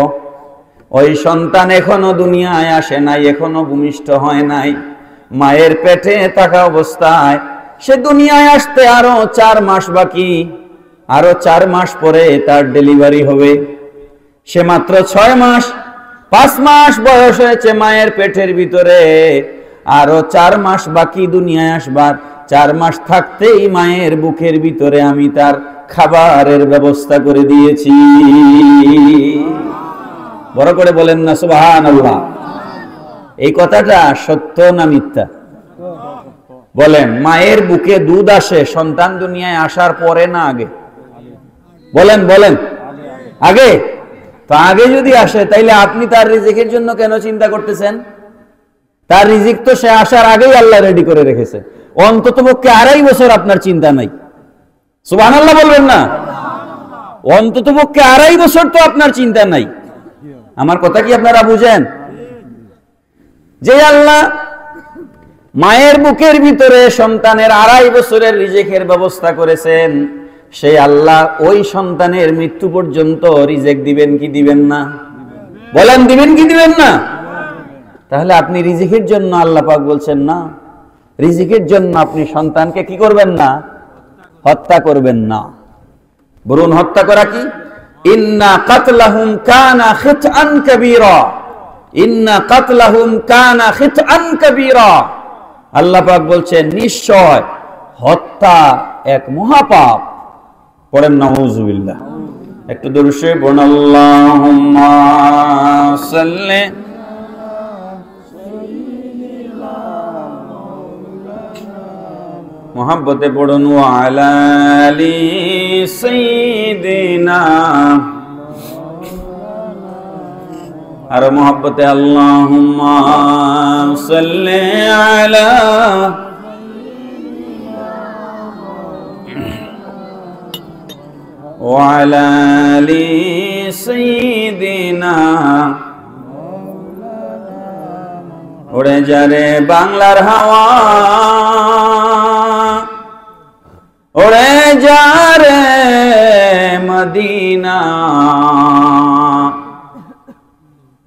ওই সন্তান এখনো দুনিয়ায় আসে নাই, এখনো ভূমিষ্ঠ হয় নাই, মায়ের পেটে থাকা অবস্থায়। সে দুনিয়ায় আসতে আরো 4 মাস বাকি, আরো 4 মাস পরে তার ডেলিভারি হবে। সে মাত্র 6 মাস 5 মাস বয়স হয়েছে মায়ের পেটের ভিতরে, আরো 4 মাস বাকি দুনিয়ায় আসবার। 4 মাস থাকতেই মায়ের বুকের ভিতরে আমি তার খাবারের ব্যবস্থা করে দিয়েছি। বড় করে বলেন না সুবহানাল্লাহ। এই কথাটা সত্য না মিথ্যা? বলেন, মায়ের বুকে দুধ আসে সন্তান দুনিয়ায় আসার পরে না আগে? বলেন বলেন, আগে। তো আগে যদি আসে তাইলে আপনি তার রিজিকের জন্য কেন চিন্তা করতেছেন? তার রিজিক তো সে আসার আগেই আল্লাহ রেডি করে রেখেছে। অন্ততপক্ষে 2.5 বছর আপনার চিন্তা নাই। সুবহানাল্লাহ বলবেন না? অন্ততপক্ষে 2.5 বছর তো আপনার চিন্তা নাই। আমার কথা কি আপনারা বুঝেন? যে আল্লাহ মায়ের বুকের ভিতরে সন্তানের 2.5 বছরের রিজিকের ব্যবস্থা করেছেন, সেই আল্লাহ ওই সন্তানের মৃত্যু পর্যন্ত রিজিক দিবেন কি দিবেন না? বলেন, দিবেন কি দিবেন না? তাহলে আপনি রিজিকের জন্য, আল্লাহ পাক বলছেন না, রিজিকের জন্য আপনি সন্তানকে কি করবেন না? হত্যা করবেন না। বলুন, হত্যা করা কি? ইন্না কাতলাহুম কানা খিতআন কাবীরা। ইন্না কাতলাহুম কানা খিতআন কাবীরা। আল্লাহ পাক বলছেন, নিশ্চয় হত্যা এক মহাপাপ। পড়েন নাউযুবিল্লাহ। একটু দরুদ শরীফ পড়ুন। আল্লাহুম্মা সাল্লি মোহাব্বতে পড়ুন, ওয়া আলা আলি সাইয়্যিদিনা। আর মোহাব্বতে আল্লাহুম্মা সাল্লি আলা وعلى آل سيدنا উড়ে যারে বাংলার হাওয়া উড়ে যারে মদিনা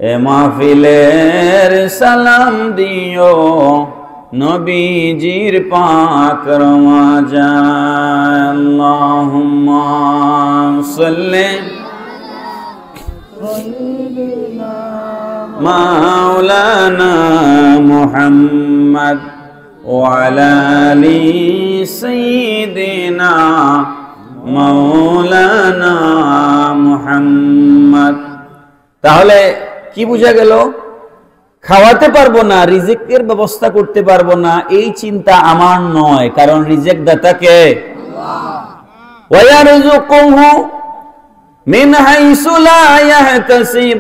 এ মাহফিলের সালাম দিও নবীজির পাক রওজায় আল্লাহুম্মা সাল্লি মাওলানা মুহাম্মদ ওয়া আলা আলি সাইয়্যিদিনা মাওলানা মুহাম্মদ। তাহলে কি বোঝা গেল? খাওয়াতে পারবো না, রিজিকের ব্যবস্থা করতে পারবো না, এই চিন্তা আমার নয়, কারণ রিজিক দাতা কে? আল্লাহ। ওয়া ইয়ারযুকুহু মিন হাইসু লা ইয়াহতাসিব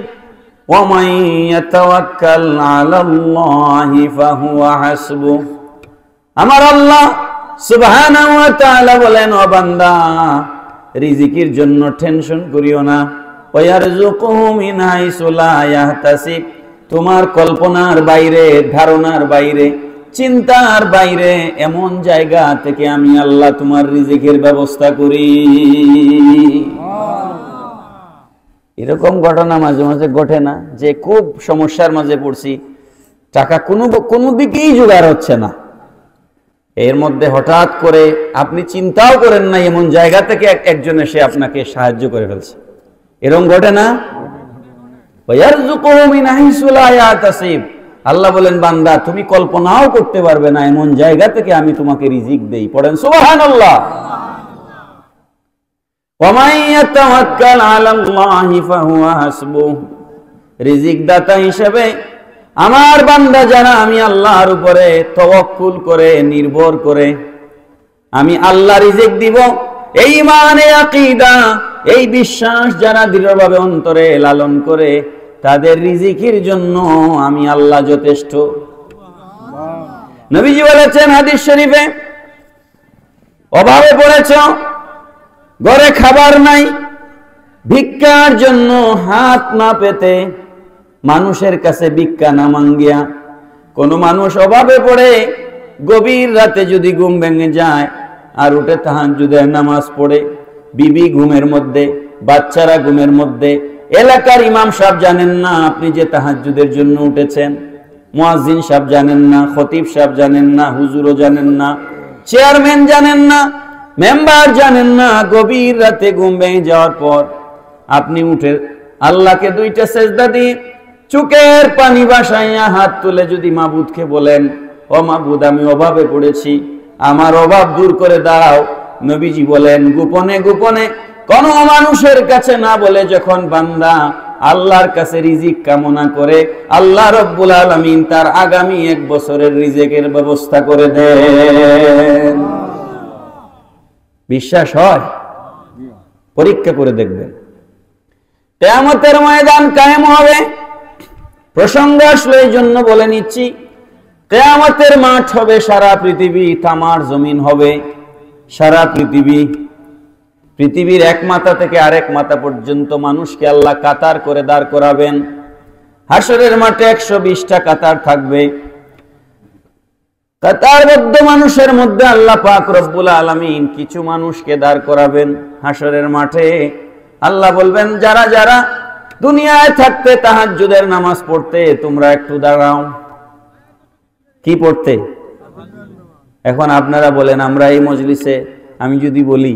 ওয়া মান ইয়াতাওয়াক্কাল আলাল্লাহি ফাহুয়া হাসবুহ। আমার আল্লাহ সুবহানাহু ওয়া তাআলা বলেন, ও বান্দা, রিজিকের জন্য টেনশন করিও না। ওয়া ইয়ারযুকুহু মিন হাইসু লা ইয়াহতাসিব, তোমার কল্পনার বাইরে, ধারণার বাইরে, চিন্তার বাইরে এমন জায়গা থেকে আমি আল্লাহ তোমার রিজিকের ব্যবস্থা করি। এরকম ঘটনা মাঝে মাঝে ঘটে না যে খুব সমস্যার মাঝে পড়ছি, টাকা কোনো দিকেই জোগাড় হচ্ছে না, এর মধ্যে হঠাৎ করে আপনি চিন্তাও করেন না, এমন জায়গা থেকে একজন এসে আপনাকে সাহায্য করে ফেলছে। এরকম ঘটে না? আল্লাহ বলেন, বান্দা তুমি কল্পনাও করতে পারবে না এমন জায়গা থেকে আমি তোমাকে রিজিক দেই। পড়েন সুবহানাল্লাহ। রিজিক দাতা হিসেবে আমার বান্দা যারা আমি আল্লাহর উপরে তাওয়াক্কুল করে, নির্ভর করে, আমি আল্লাহ রিজিক দিব, এই ঈমান, এই আকীদা, এই বিশ্বাস যারা দৃঢ়ভাবে অন্তরে লালন করে, তাদের রিজিকের জন্য আমি আল্লাহ যথেষ্ট। নবীজি বলেছেন হাদিস শরীফে, অভাবে পড়েছ, ঘরে খাবার নাই, ভিক্ষার জন্য হাত না পেতে, মানুষের কাছে ভিক্ষা না মাঙ্গিয়া, কোন মানুষ অভাবে পড়ে গভীর রাতে যদি ঘুম ভেঙে যায় আর উঠে তাহাজ্জুদের নামাজ পড়ে, বিবি ঘুমের মধ্যে, বাচ্চারা ঘুমের মধ্যে, এলাকার ইমাম সাহেব জানেন না আপনি যে তাহাজ্জুদের জন্য উঠেছেন, মুয়াজ্জিন সাহেব জানেন না, খতিব সাহেব জানেন না, হুজুরও জানেন না, চেয়ারম্যান জানেন না, মেম্বার জানেন না, গভীর রাতে ঘুম ভেঙে যাওয়ার পর আপনি উঠে আল্লাহকে দুইটা সেজদা দিয়ে চোখের পানি ভাসাইয়া হাত তুলে যদি মাবুদকে বলেন, ও মাবুদ, আমি অভাবে পড়েছি, আমার অভাব দূর করে দাও। নবীজি বলেন, গোপনে গোপনে কোন মানুষের কাছে না বলে যখন বান্দা আল্লাহর কাছে রিজিক কামনা করে, আল্লাহ রব্বুল আলামিন তার আগামী 1 বছরের রিজিকের ব্যবস্থা করে দেন। বিশ্বাস হয়? পরীক্ষা করে দেখবেন। কিয়ামতের ময়দান কায়েম হবে, প্রসঙ্গ আসলে এই জন্য বলে নিচ্ছি, কিয়ামতের মাঠ হবে সারা পৃথিবী, তামার জমিন হবে সারা পৃথিবী। পৃথিবীর এক মাথা থেকে আরেক মাথা পর্যন্ত মানুষকে আল্লাহ কাতার করে দাঁড় করাবেন। হাসরের মাঠে 120টা কাতার থাকবে। কাতারবদ্ধ মানুষের মধ্যে আল্লাহ পাক রব্বুল আলামিন কিছু মানুষকে দাঁড় করাবেন হাসরের মাঠে। আল্লাহ বলবেন, যারা যারা দুনিয়ায় থাকতে তাহাজ্জুদের নামাজ পড়তে, তোমরা একটু দাঁড়াও। কি পড়তে? এখন আপনারা বলেন, আমরা এই মজলিসে আমি যদি বলি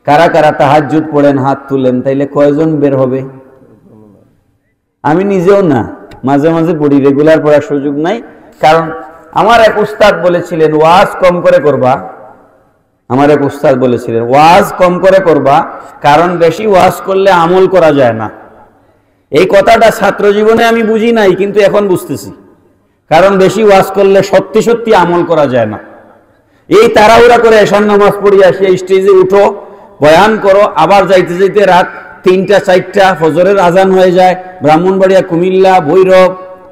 কারা কারা তাহাজ্জুদ পড়েন হাত তুলেন, তাইলে কয়জন বের হবে? আমি নিজেও না, মাঝে মাঝে পড়ি, রেগুলার পড়ার সুযোগ নাই। কারণ আমার এক উস্তাদ বলেছিলেন, ওয়াজ কম করে করবা। আমার এক উস্তাদ বলেছিলেন, ওয়াজ কম করে করবা, কারণ বেশি ওয়াজ করলে আমল করা যায় না। এই কথাটা ছাত্র জীবনে আমি বুঝি নাই, কিন্তু এখন বুঝতেছি। কারণ বেশি ওয়াজ করলে সত্যি সত্যি আমল করা যায় না। এই তাড়াহুড়া করে এশার নামাজ পড়িয়া সে স্টেজে উঠো, বয়ান করো, আবার যাইতে যাইতে রাত 3টা 4টা ফজরের আজান হয়ে যায়। ব্রাহ্মণবাড়িয়া, কুমিল্লা, ভৈরব,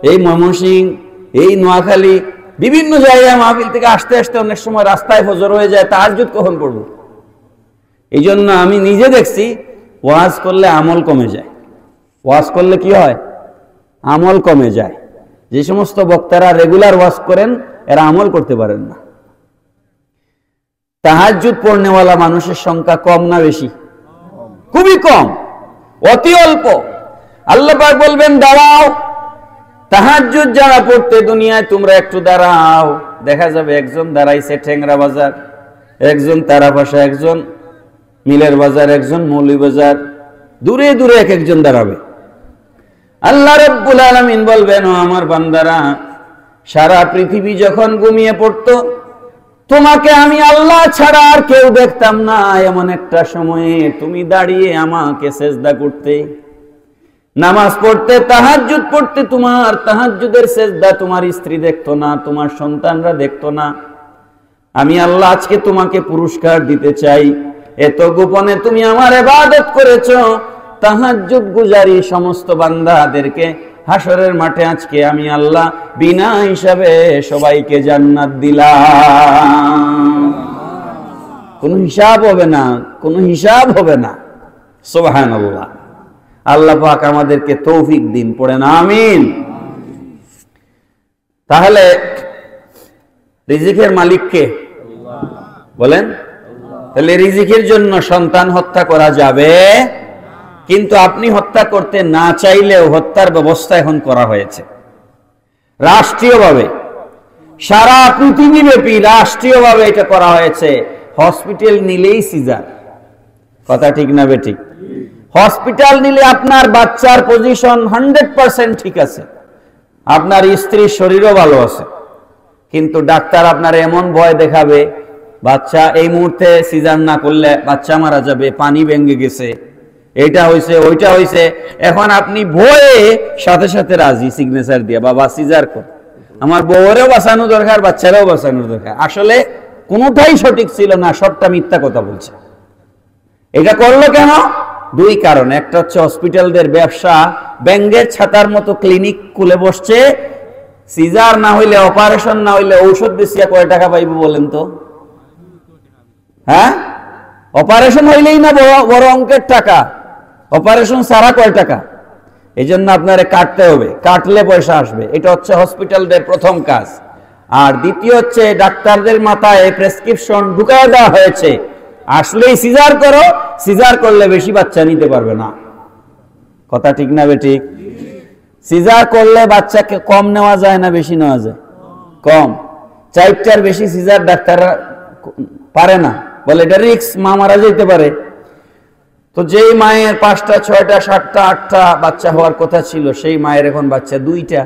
এই ময়মনসিংহ, এই নোয়াখালী, বিভিন্ন জায়গায় মাহফিল থেকে আসতে আসতে অনেক সময় রাস্তায় ফজর হয়ে যায়। তাহাজ্জুদ কখন পড়বো? এই জন্য আমি নিজে দেখছি ওয়াজ করলে আমল কমে যায়। ওয়াজ করলে কি হয়? আমল কমে যায়। যে সমস্ত বক্তারা রেগুলার ওয়াজ করেন এরা আমল করতে পারেন না। তাহাজ্জুদ পড়নেওয়ালা মানুষের সংখ্যা কম না বেশি? খুবই কম, অতি অল্প। আল্লাহ পাক বলবেন দাঁড়াও, তাহাজ্জুদ যারা পড়তে দুনিয়ায় তোমরা একটু দাঁড়াও। দেখা যাবে একজন দাঁড়াইছে ঠেংরা বাজার, একজন তারাপাশা, একজন মিলের বাজার, একজন মৌলভীবাজার, দূরে দূরে এক একজন দাঁড়াবে। আল্লাহ রাব্বুল আলামিন বলবেন, ও আমার বান্দারা, সারা পৃথিবী যখন ঘুমিয়ে পড়তো তোমাকে আমি আল্লাহ ছাড়া আর কেউ দেখতাম না। এমন একটা সময়ে তুমি দাঁড়িয়ে আমাকে সেজদা করতে, নামাজ পড়তে, তাহাজ্জুদ পড়তে। তোমার তাহাজ্জুদের সেজদা তোমার স্ত্রী দেখতো না, তোমার সন্তানরা দেখতো না। আমি আল্লাহ আজকে তোমাকে পুরস্কার দিতে চাই। এত গোপনে তুমি আমার ইবাদত করেছো। তাহাজ্জুদ গুজারি সমস্ত বান্দাদেরকে হাসরের মাঠে আজকে আমি আল্লাহ বিনা হিসাবে সবাইকে জান্নাত দিলাম। কোনো হিসাব হবে না, কোনো হিসাব হবে না। সুবহানাল্লাহ। আল্লাহ পাক আমাদেরকে তৌফিক দিন, পড়েন আমিন। তাহলে রিজিকের মালিক কে? বলেন। তাহলে রিজিকের জন্য সন্তান হত্যা করা যাবে, কিন্তু আপনি হত্যা করতে না চাইলেও হত্যার ব্যবস্থা এখন করা হয়েছে রাষ্ট্রীয়ভাবে। সারা পৃথিবীব্যাপী রাষ্ট্রীয়ভাবে এটা করা হয়েছে। হসপিটাল নিলেই সিজার। কথা ঠিক না বেঠিক? হসপিটাল নিলে আপনার বাচ্চার পজিশন 100% ঠিক আছে, আপনার স্ত্রীর শরীরও ভালো আছে, কিন্তু ডাক্তার আপনার এমন ভয় দেখাবে বাচ্চা এই মুহূর্তে সিজার না করলে বাচ্চা মারা যাবে, পানি ভেঙে গেছে, এটা হয়েছে ওইটা হয়েছে। এখন আপনি ভয়ে সাথে সাথে রাজি সিগনেচার দিয়ে, বাবা সিজার কর, আমার বউরেও বাঁচানো দরকার, বাচ্চারাও বাঁচানোর দরকার। আসলে কোনোটাই সঠিক ছিল না, সবটা মিথ্যা কথা বলছে। এটা করলো কেন? দুই কারণ। একটা হচ্ছে হসপিটালদের ব্যবসা, ব্যাঙ্গের ছাতার মতো ক্লিনিক খুলে বসছে। সিজার না হইলে, অপারেশন না হইলে ঔষধ বেশিয়া কয় টাকা পাইব বলেন তো? হ্যাঁ, অপারেশন হইলেই না বড় অঙ্কের টাকা, অপারেশন সারা কয় টাকা। এই জন্য আপনারে কাটতে হবে, কাটলে পয়সা আসবে। এটা হচ্ছে হসপিটালদের প্রথম কাজ। আর দ্বিতীয় হচ্ছে ডাক্তারদের মাথায় প্রেসক্রিপশন ঢুকায় দেওয়া হয়েছে, আসলেই সিজার করো, সিজার করলে বেশি বাচ্চা নিতে পারবে না। কথা ঠিক না বেঠিক? সিজার করলে বাচ্চাকে কম নেওয়া যায় না বেশি নেওয়া যায়? কম। 4টার বেশি সিজার ডাক্তাররা পারে না, বলে এটা রিস্ক, মা মারা যেতে পারে। তো যেই মায়ের 5টা 6টা 7টা 8টা বাচ্চা হওয়ার কথা ছিল, সেই মায়ের এখন বাচ্চা 2টা,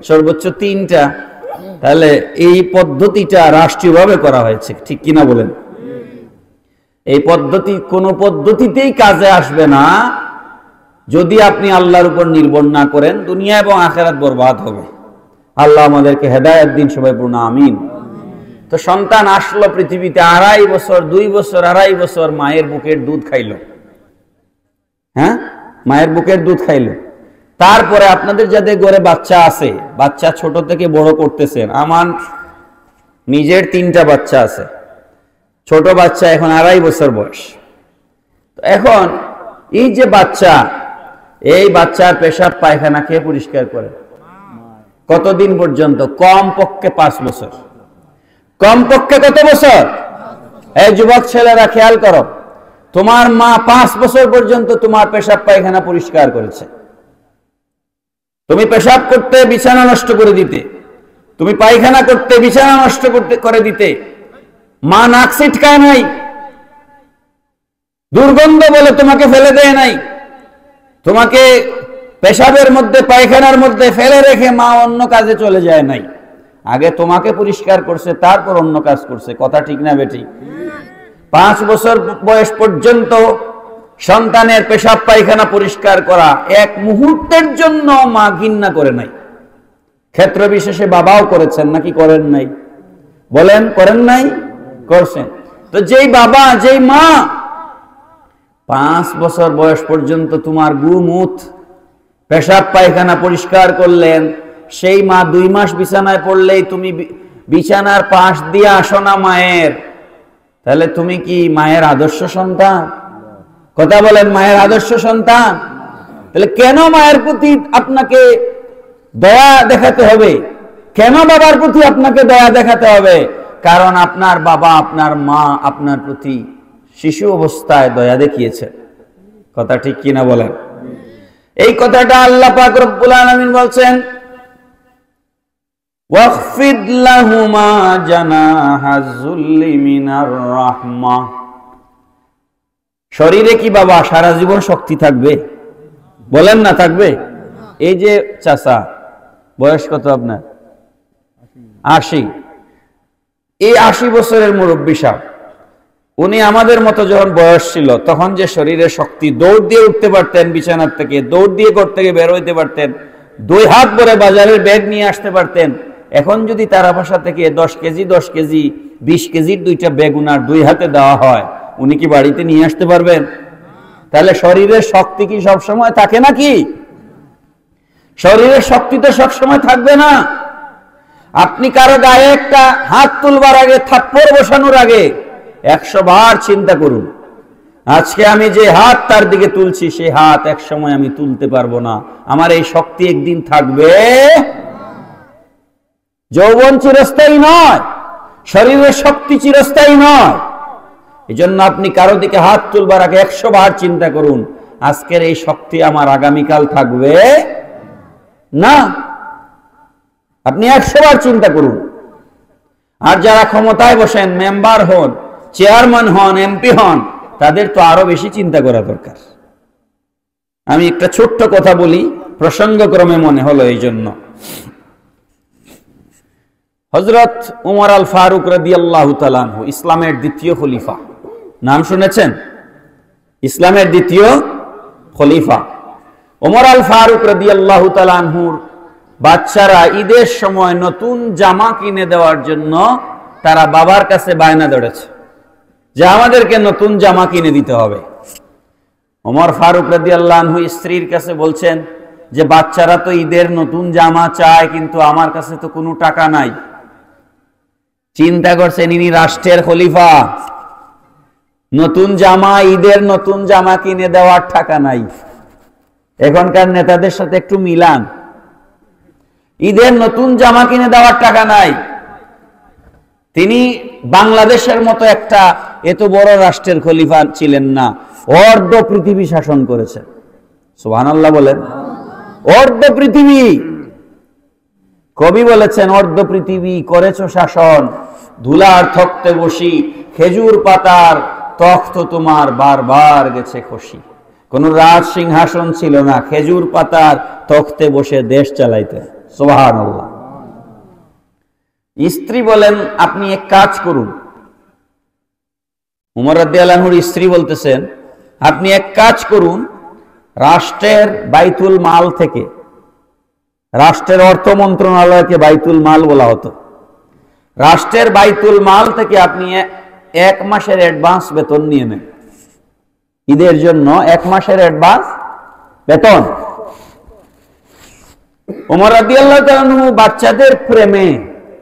সর্বোচ্চ 3টা। তাহলে এই পদ্ধতিটা রাষ্ট্রীয়ভাবে করা হয়েছে, ঠিক কিনা বলেন? এই পদ্ধতি কোনো পদ্ধতিতেই কাজে আসবে না যদি আপনি আল্লাহর উপর নির্ভর না করেন। দুনিয়া এবং আখিরাত বরবাদ হবে। আল্লাহ আমাদেরকে হেদায়েত দিন, সবাই পূর্ণ আমিন। তো সন্তান আসলো পৃথিবীতে, 2.5 বছর 2 বছর 2.5 বছর মায়ের বুকের দুধ খাইলো। হ্যাঁ, মায়ের বুকের দুধ খাইলো। তারপরে আপনাদের যাদের ঘরে বাচ্চা আছে, বাচ্চা ছোট থেকে বড় করতেছেন, আমার নিজের 3টা বাচ্চা আছে। ছোট বাচ্চা এখন 2.5 বছর বয়স। তো এখন এই যে বাচ্চা, এই বাচ্চার পেশাব পায়খানা কে পরিষ্কার করে? কতদিন পর্যন্ত? কমপক্ষে 5 বছর। কমপক্ষে কত বছর? এই যুবক ছেলেরা খেয়াল করো, তোমার মা 5 বছর পর্যন্ত তোমার পেশাব পায়খানা পরিষ্কার করেছে। তুমি পেশাব করতে বিছানা নষ্ট করে দিতে, তুমি পায়খানা করতে বিছানা নষ্ট করে দিতে, মা নাক ছিটকায় নাই, দুর্গন্ধ বলে তোমাকে ফেলে দেয় নাই, তোমাকে পেশাবের মধ্যে পায়খানার মধ্যে ফেলে রেখে মা অন্য কাজে চলে যায় নাই। আগে তোমাকে পরিষ্কার করছে, তারপর অন্য কাজ করছে। কথা ঠিক না বেটি? 5 বছর বয়স পর্যন্ত সন্তানের পেশাব পায়খানা পরিষ্কার করা এক মুহূর্তের জন্য মা ঘৃণা করে নাই। ক্ষেত্র বিশেষে বাবাও করেছেন নাকি করেন নাই? বলেন, করেন নাই? করছেন। তো যেই বাবা যেই মা 5 বছর বয়স পর্যন্ত তোমার গুমুত পেশাব পায়খানা পরিষ্কার করলেন, সেই মা 2 মাস বিছানায় পড়লেই তুমি বিছানার পাশ দিয়ে আসো না মায়ের, তাহলে তুমি কি মায়ের আদর্শ সন্তান? কথা বলেন, মায়ের আদর্শ সন্তান? তাহলে কেন মায়ের প্রতি আপনাকে দয়া দেখাতে হবে? কেন বাবার প্রতি আপনাকে দয়া দেখাতে হবে? কারণ আপনার বাবা, আপনার মা আপনার প্রতি শিশু অবস্থায় দয়া দেখিয়েছে। কথা ঠিক কিনা বলেন? এই কথাটা আল্লাহ পাক রব্বুল আলামিন বলছেন, ওয়াখফিদ লাহুমা জানাহাজ যুল্লি মিনার রাহমাহ। শরীরে কি বাবা সারা জীবন শক্তি থাকবে? বলেন না, থাকবে? এই যে চাচা, বয়স কত আপনার? 80। এই 80 বছরের মুরব্বী সাহেব, উনি আমাদের মতো যখন বয়স ছিল তখন যে শরীরে শক্তি, দৌড় দিয়ে উঠতে পারতেন বিছানার থেকে, দৌড় দিয়ে ঘর থেকে বের হইতে পারতেন, 2 হাত ভরে বাজারের ব্যাগ নিয়ে আসতে পারতেন। এখন যদি তারা ভাষা থেকে 10 কেজি 20 কেজির 2টা ব্যাগ উনার 2 হাতে দেওয়া হয়, উনি কি বাড়িতে নিয়ে আসতে পারবেন? তাহলে শরীরের শক্তি কি সব সময় থাকে নাকি? শরীরের শক্তি তো সব সময় থাকবে না। আপনি কারো গায়ে একটা হাত তুলবার আগে, থাপ্পড় বসানোর আগে 100 বার চিন্তা করুন, আজকে আমি যে হাত তার দিকে তুলছি, সেই হাত এক সময় আমি তুলতে পারবো না। আমার এই শক্তি একদিন থাকবে। যৌবন চিরস্থায়ী নয়, শরীরের শক্তি চিরস্থায়ী নয়। এই জন্য আপনি কারো দিকে হাত তুলবার আগে 100 বার চিন্তা করুন, আজকের এই শক্তি আমার আগামীকাল থাকবে না। আপনি 100 বার চিন্তা করুন। আর যারা ক্ষমতায় বসেন, মেম্বার হন, চেয়ারম্যান হন, এমপি হন, তাদের তো আরো বেশি চিন্তা করা দরকার। আমি একটা ছোট্ট কথা বলি, প্রসঙ্গক্রমে মনে হলো এই জন্য। হযরত উমর আল ফারুক রাদিয়াল্লাহু তাআলা আনহু, ইসলামের দ্বিতীয় খলিফা। নাম শুনেছেন? ইসলামের দ্বিতীয় খলিফা ওমর আল ফারুক রাদিয়াল্লাহু তাআলা আনহুর বাচ্চারা ঈদের সময় নতুন জামা কিনে দেওয়ার জন্য তারা বাবার কাছে বায়না ধরেছে যে আমাদেরকে নতুন জামা কিনে দিতে হবে। ওমর ফারুক রাদিয়াল্লাহু আনহু স্ত্রীর কাছে বলছেন যে বাচ্চারা তো ঈদের নতুন জামা চায়, কিন্তু আমার কাছে তো কোনো টাকা নাই। চিন্তা করছেন, ইনি রাষ্ট্রের খলিফা, নতুন জামা, ঈদের নতুন জামা কিনে দেওয়ার টাকা নাই। এখনকার নেতাদের সাথে একটু মিলান, ঈদের নতুন জামা কিনে দেওয়ার টাকা নাই। তিনি বাংলাদেশের মতো একটা এত বড় রাষ্ট্রের খলিফা ছিলেন না, অর্ধ পৃথিবী শাসন করেছেন। সুবহানাল্লাহ বলেন। অর্ধ পৃথিবী, কবি বলেছেন, অর্ধ পৃথিবী করেছো শাসন, ধুলার তখ্তে বসি, খেজুর পাতার তখ্ত তোমার বারবার গেছে খসি। কোন রাজ সিংহাসন ছিল না, খেজুর পাতার তখ্তে বসে দেশ চালাইতে। সুবহানাল্লাহ। স্ত্রী বলেন, আপনি এক কাজ করুন। উমর রাদিয়াল্লাহু আনহুর স্ত্রী বলতেছেন, আপনি এক কাজ করুন, রাষ্ট্রের বাইতুল মাল থেকে, রাষ্ট্রের অর্থ মন্ত্রণালয়কে বাইতুল মাল বলা হতো, রাষ্ট্রের বাইতুল মাল থেকে আপনি 1 মাসের অ্যাডভান্স বেতন নিয়ে নেন। ঈদের জন্য 1 মাসের অ্যাডভান্স বেতন। ওমর রাদিয়াল্লাহু তাআলা আনহু বাচ্চাদের প্রেমে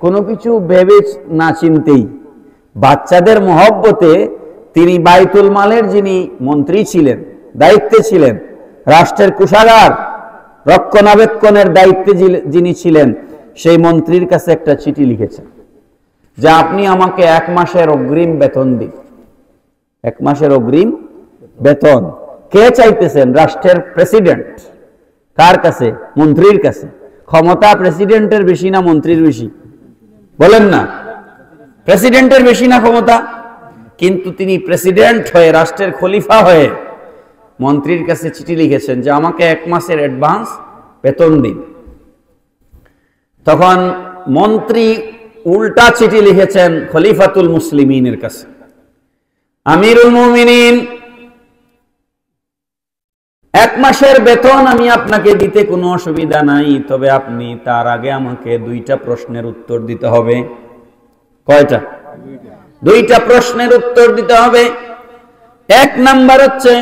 কোনো কিছু ভেবে না চিন্তেই, বাচ্চাদের মহব্বতে তিনি বাইতুল মালের যিনি মন্ত্রী ছিলেন, দায়িত্বে ছিলেন, রাষ্ট্রের কোষাগার রক্ষণাবেক্ষণের দায়িত্বে যিনি ছিলেন, সেই মন্ত্রীর কাছে একটা চিঠি লিখেছেন যে আপনি আমাকে 1 মাসের অগ্রিম বেতন দিন। 1 মাসের অগ্রিম বেতন কে চাইতেছেন? রাষ্ট্রের প্রেসিডেন্ট। কার কাছে? মন্ত্রীর কাছে। ক্ষমতা প্রেসিডেন্টের বেশি না মন্ত্রীর বেশি? বলেন না, প্রেসিডেন্টের বেশি না ক্ষমতা? কিন্তু তিনি প্রেসিডেন্ট হয়ে, রাষ্ট্রের খলিফা হয়ে মন্ত্রীর কাছে চিঠি লিখেছেন যে আমাকে 1 মাসের অ্যাডভান্স বেতন দিন। তখন মন্ত্রী উল্টা চিঠি লিখেছেন খলিফাতুল মুসলিমিনের কাছে, আমিরুল মুমিনিন, 1 মাসের বেতন আমি আপনাকে দিতে কোনো অসুবিধা নাই, তবে আপনি তার আগে আমাকে 2টা প্রশ্নের উত্তর দিতে হবে। কয়টা? 2টা প্রশ্নের উত্তর দিতে হবে। 1 নাম্বার হচ্ছে,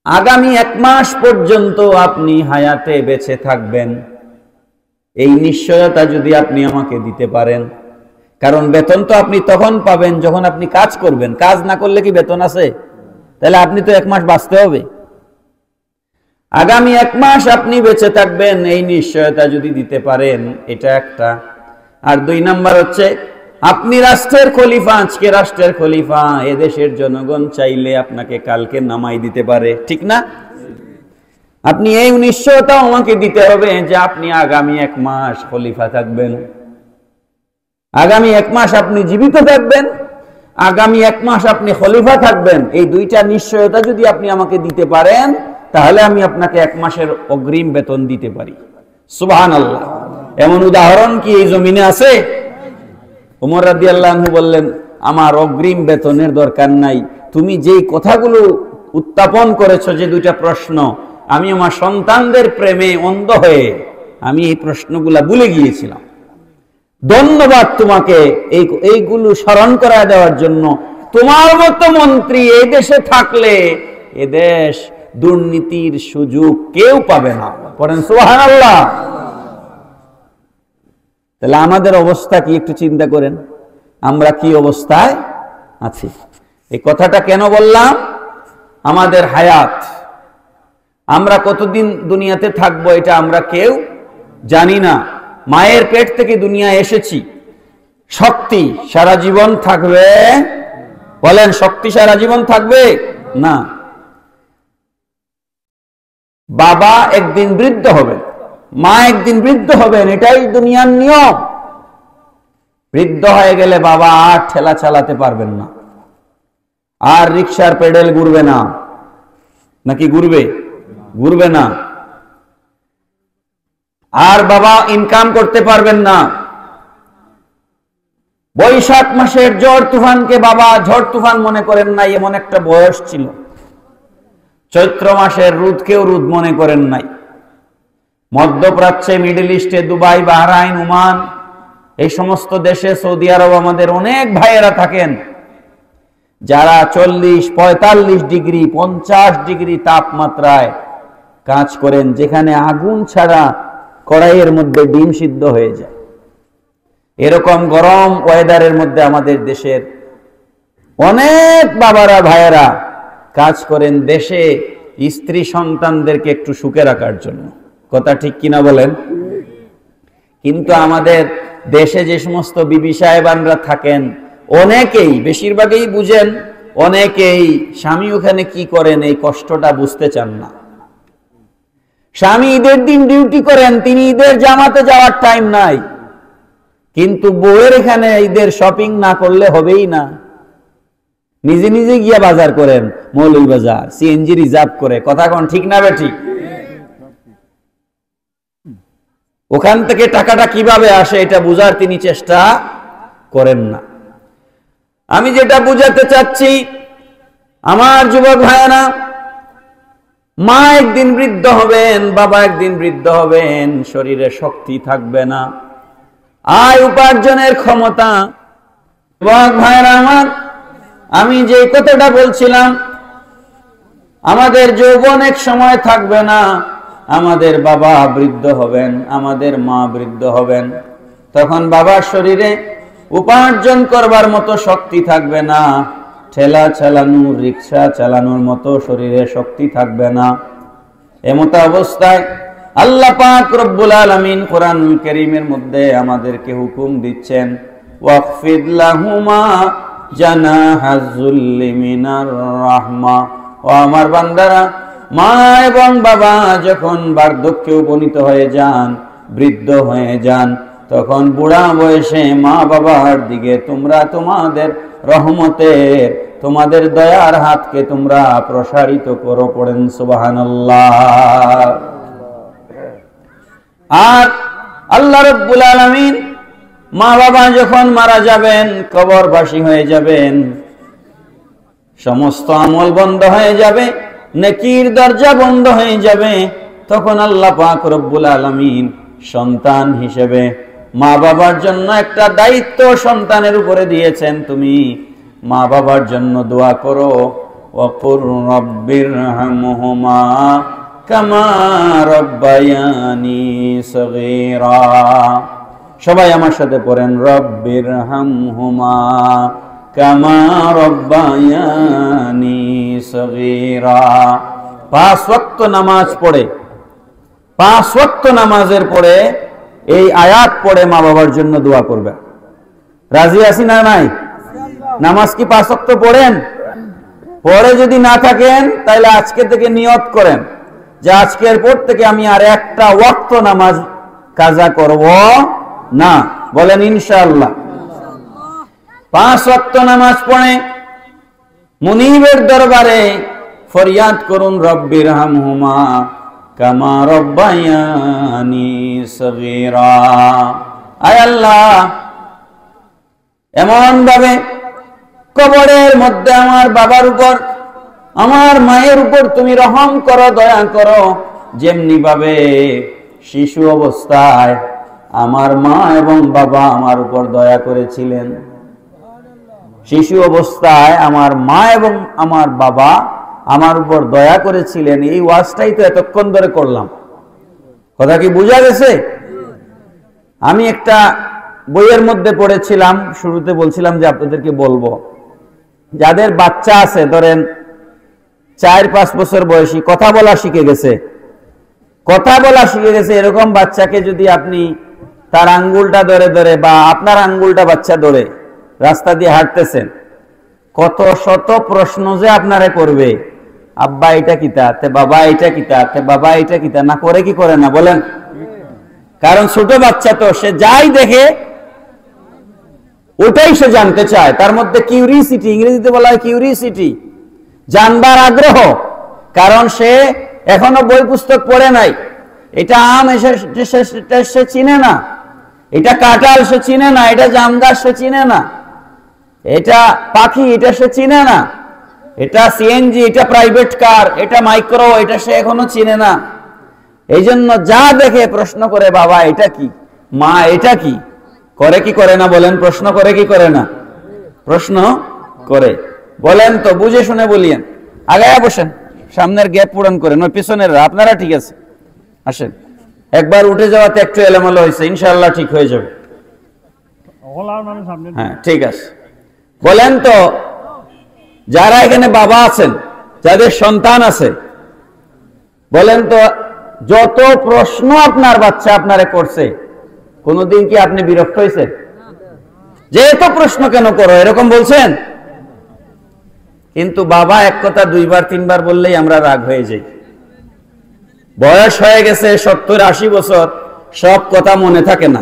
আগামী 1 মাস পর্যন্ত আপনি হায়াতে বেঁচে থাকবেন, এই নিশ্চয়তা যদি আপনি আমাকে দিতে পারেন। কারণ বেতন তো আপনি তখন পাবেন যখন আপনি কাজ করবেন। কাজ না করলে কি বেতন আছে? তাহলে আপনি তো 1 মাস বাঁচতে হবে। আগামী 1 মাস আপনি বেঁচে থাকবেন, এই নিশ্চয়তা যদি দিতে পারেন, এটা একটা। আর 2 নাম্বার হচ্ছে আপনি রাষ্ট্রের খলিফা, আজকে রাষ্ট্রের খলিফা, এদেশের জনগণ চাইলে আপনাকে কালকে নামাই দিতে পারে, ঠিক না? আপনি এই নিশ্চয়তা আমাকে দিতে হবে যে আপনি আগামী 1 মাস খলিফা থাকবেন, আগামী 1 মাস আপনি জীবিত থাকবেন, আগামী 1 মাস আপনি খলিফা থাকবেন। এই 2টা নিশ্চয়তা যদি আপনি আমাকে দিতে পারেন, তাহলে আমি আপনাকে 1 মাসের অগ্রিম বেতন দিতে পারি। সুবহানাল্লাহ। এমন উদাহরণ কি এই জমিনে আছে? ওমর রাদিয়াল্লাহু আনহু বললেন, আমার অগ্রিম বেতনের দরকার নাই, তুমি যেই কথাগুলো উত্থাপন করেছো, যে 2টা প্রশ্ন, আমি আমার সন্তানদের প্রেমে অন্ধ হয়ে আমি এই প্রশ্নগুলা ভুলে গিয়েছিলাম। ধন্যবাদ তোমাকে এইগুলো স্মরণ করা দেওয়ার জন্য। তোমার মতো মন্ত্রী এই দেশে থাকলে এদেশ দুর্নীতির সুযোগ কেউ পাবে না। পড়েন সুবহানাল্লাহ। তাহলে আমাদের অবস্থা কি একটু চিন্তা করেন, আমরা কি অবস্থায় আছি? এই কথাটা কেন বললাম? আমাদের হায়াত, আমরা কতদিন দুনিয়াতে থাকবো এটা আমরা কেউ জানি না। মায়ের পেট থেকে দুনিয়া এসেছি, শক্তি সারা জীবন থাকবে? বলেন, শক্তি সারা জীবন থাকবে না। বাবা একদিন বৃদ্ধ হবেন, মা একদিন বৃদ্ধ হবেন, এটাই দুনিয়ার নিয়ম। বৃদ্ধ হয়ে গেলে বাবা আর ঠেলা চালাতে পারবেন না, আর রিকশার পেডেল ঘুরবে না, নাকি ঘুরবে? ঘুরবে না। আর বাবা ইনকাম করতে পারবেন না। বৈশাখ মাসের ঝড় তুফানকে বাবা ঝড় তুফান মনে করেন নাই, এমন একটা বয়স ছিল। চৈত্র মাসের রোদকেও রোদ মনে করেন নাই। মধ্যপ্রাচ্যে, মিডল ইস্টে, দুবাই, বাহরাইন, ওমান, এই সমস্ত দেশে, সৌদি আরব, আমাদের অনেক ভাইয়েরা থাকেন যারা 40, 45 ডিগ্রি, 50 ডিগ্রি তাপমাত্রায় কাজ করেন, যেখানে আগুন ছাড়া কড়াইয়ের মধ্যে ডিম সিদ্ধ হয়ে যায়। এরকম গরম ওয়েদারের মধ্যে আমাদের দেশের অনেক বাবারা, ভাইয়েরা কাজ করেন দেশে স্ত্রী সন্তানদেরকে একটু সুখে রাখার জন্য। কথা ঠিক কিনা বলেন? কিন্তু আমাদের দেশে যে সমস্ত বিবি সাহেবানরা থাকেন, অনেকেই, বেশিরভাগই বুঝেন, অনেকেই স্বামী ওখানে কি করেন এই কষ্টটা বুঝতে চান না। স্বামী ঈদের দিন ডিউটি করেন, তিনি ঈদের জামাতে যাওয়ার টাইম নাই, কিন্তু বউয়ের এখানে ঈদের শপিং না করলে হবেই না। নিজে নিজে গিয়া বাজার করেন, মৌলভীবাজার, সিএনজি রিজার্ভ করে। কথা কোন ঠিক না বেঠিক? ওখান থেকে টাকাটা কিভাবে আসে এটা বুঝার তিনি চেষ্টা করেন না। আমি যেটা বুঝাতে চাচ্ছি, আমার যুবক ভাইয়েরা, মা একদিন বৃদ্ধ হবেন, বাবা একদিন বৃদ্ধ হবেন, শরীরে শক্তি থাকবে না, আয় উপার্জনের ক্ষমতা। যুবক ভাইয়েরা আমার, আমি যে কথাটা বলছিলাম, আমাদের যৌবন এক সময় থাকবে না, আমাদের বাবা বৃদ্ধ হবেন, আমাদের মা বৃদ্ধ হবেন, তখন বাবার শরীরে উপার্জন করবার মতো শক্তি থাকবে না, ঠেলা চালানো, রিক্সা চালানোর মতো শরীরে শক্তি থাকবে না। এমত অবস্থায় আল্লাহ পাক রব্বুল আলামিন কোরআনুল কারীমের মধ্যে আমাদেরকে হুকুম দিচ্ছেন, ওয়াকফিদ লাহুমা জানাহাজ যুল্লি মিনার রাহমা। ও আমার বান্দারা, মা এবং বাবা যখন বার্ধক্যে উপনীত হয়ে যান, বৃদ্ধ হয়ে যান, তখন বুড়া বয়সে মা বাবার দিকে তোমরা তোমাদের রহমতের, তোমাদের দয়ার হাতকে তোমরা প্রসারিত করো। পড়েন সুবহানাল্লাহ। আর আল্লাহ রাব্বুল আলামিন, মা বাবা যখন মারা যাবেন, কবরবাসী হয়ে যাবেন, সমস্ত আমল বন্ধ হয়ে যাবে, নেকির দরজা বন্ধ হয়ে যাবে, তখন আল্লাহ পাক রব্বুল আলামিন সন্তান হিসেবে মা বাবার জন্য একটা দায়িত্ব সন্তানের উপরে দিয়েছেন। তুমি মা বাবার জন্য দোয়া করো, ওয়াকুর রব্বিরহামহুমা কামা রাব্বায়ানি সগীরা। সবাই আমার সাথে পড়েন, রব্বিরহামহুমা কামা রব্বায়ানি সগীরা। 5 ওয়াক্ত নামাজ পড়ে, 5 ওয়াক্ত নামাজের পরে এই আয়াত পড়ে মা বাবার জন্য দোয়া করবে। রাজি আছি না নাই? নামাজ কি 5 ওয়াক্ত পড়েন? পরে যদি না থাকেন তাহলে আজকে থেকে নিয়ত করেন যে আজকের পর থেকে আমি আর একটা ওয়াক্ত নামাজ কাজা করব না। বলেন ইনশাআল্লাহ। 5 ওয়াক্ত নামাজ পড়ে মুনিবের দরবারে ফরিয়াদ করুন, রব্বিরহামহুমা কামা রব্বায়ানি সগীরা। আয় আল্লাহ, এমন ভাবে কবরের মধ্যে আমার বাবার উপর, আমার মায়ের উপর তুমি রহম করো, দয়া করো, যেমনি ভাবে শিশু অবস্থায় আমার মা এবং বাবা আমার উপর দয়া করেছিলেন। শিশু অবস্থায় আমার মা এবং আমার বাবা আমার উপর দয়া করেছিলেন। এই ওয়াজটাই তো এতক্ষণ ধরে করলাম। কথা কি বোঝা গেছে? আমি একটা বইয়ের মধ্যে পড়েছিলাম, শুরুতে বলছিলাম যে আপনাদেরকে বলবো, যাদের বাচ্চা আছে, ধরেন 4-5 বছর বয়সী, কথা বলা শিখে গেছে, এরকম বাচ্চাকে যদি আপনি তার আঙ্গুলটা ধরে ধরে, বা আপনার আঙ্গুলটা বাচ্চা ধরে রাস্তা দিয়ে হাঁটতেছেন, কত শত প্রশ্ন যে আপনারে করবে, আব্বা এটা কিতা, তে বাবা এটা কিতা, তে বাবা এটা কিতা, না করে কি করে না বলেন? কারণ ছোট বাচ্চা তো, সে যাই দেখে ওটাই সে জানতে চায়। তার মধ্যে কিউরিসিটি, ইংরেজিতে বলা হয় কিউরিসিটি, জানবার আগ্রহ। কারণ সে এখনো বই পুস্তক পড়ে নাই। এটা আম সে চিনে না, এটা কাঁঠাল সে চিনে না, এটা জাম গাছ সে চিনে না, এটা পাখি এটা সে চিনে না, এটা সিএনজি, এটা প্রাইভেট কার, এটা মাইক্রো, এটা সে এখনো চিনে না। এই জন্য যা দেখে প্রশ্ন করে, বাবা এটা কি, মা এটা কি, করে কি করে না বলেন? প্রশ্ন করে কি করে না? প্রশ্ন করে। বলেন তো, বুঝে শুনে বলিয়েন। আগায়া বসেন, সামনের গ্যাপ পূরণ করেন, ওই পিছনের আপনারা ঠিক আছে আসেন। একবার উঠে যাওয়াতে একটু এলোমেলো হয়েছে, ইনশাআল্লাহ ঠিক হয়ে যাবে। হ্যাঁ ঠিক আছে। বলেন তো, যারা এখানে বাবা আছেন, যাদের সন্তান আছে, বলেন তো, যত প্রশ্ন আপনার বাচ্চা আপনারে করছে, কোনদিন কি আপনি বিরক্ত হয়েছেন যে এত প্রশ্ন কেন করো, এরকম বলছেন? কিন্তু বাবা এক কথা 2-3 বললেই আমরা রাগ হয়ে যাই। বয়স হয়ে গেছে 70-80 বছর, সব কথা মনে থাকে না,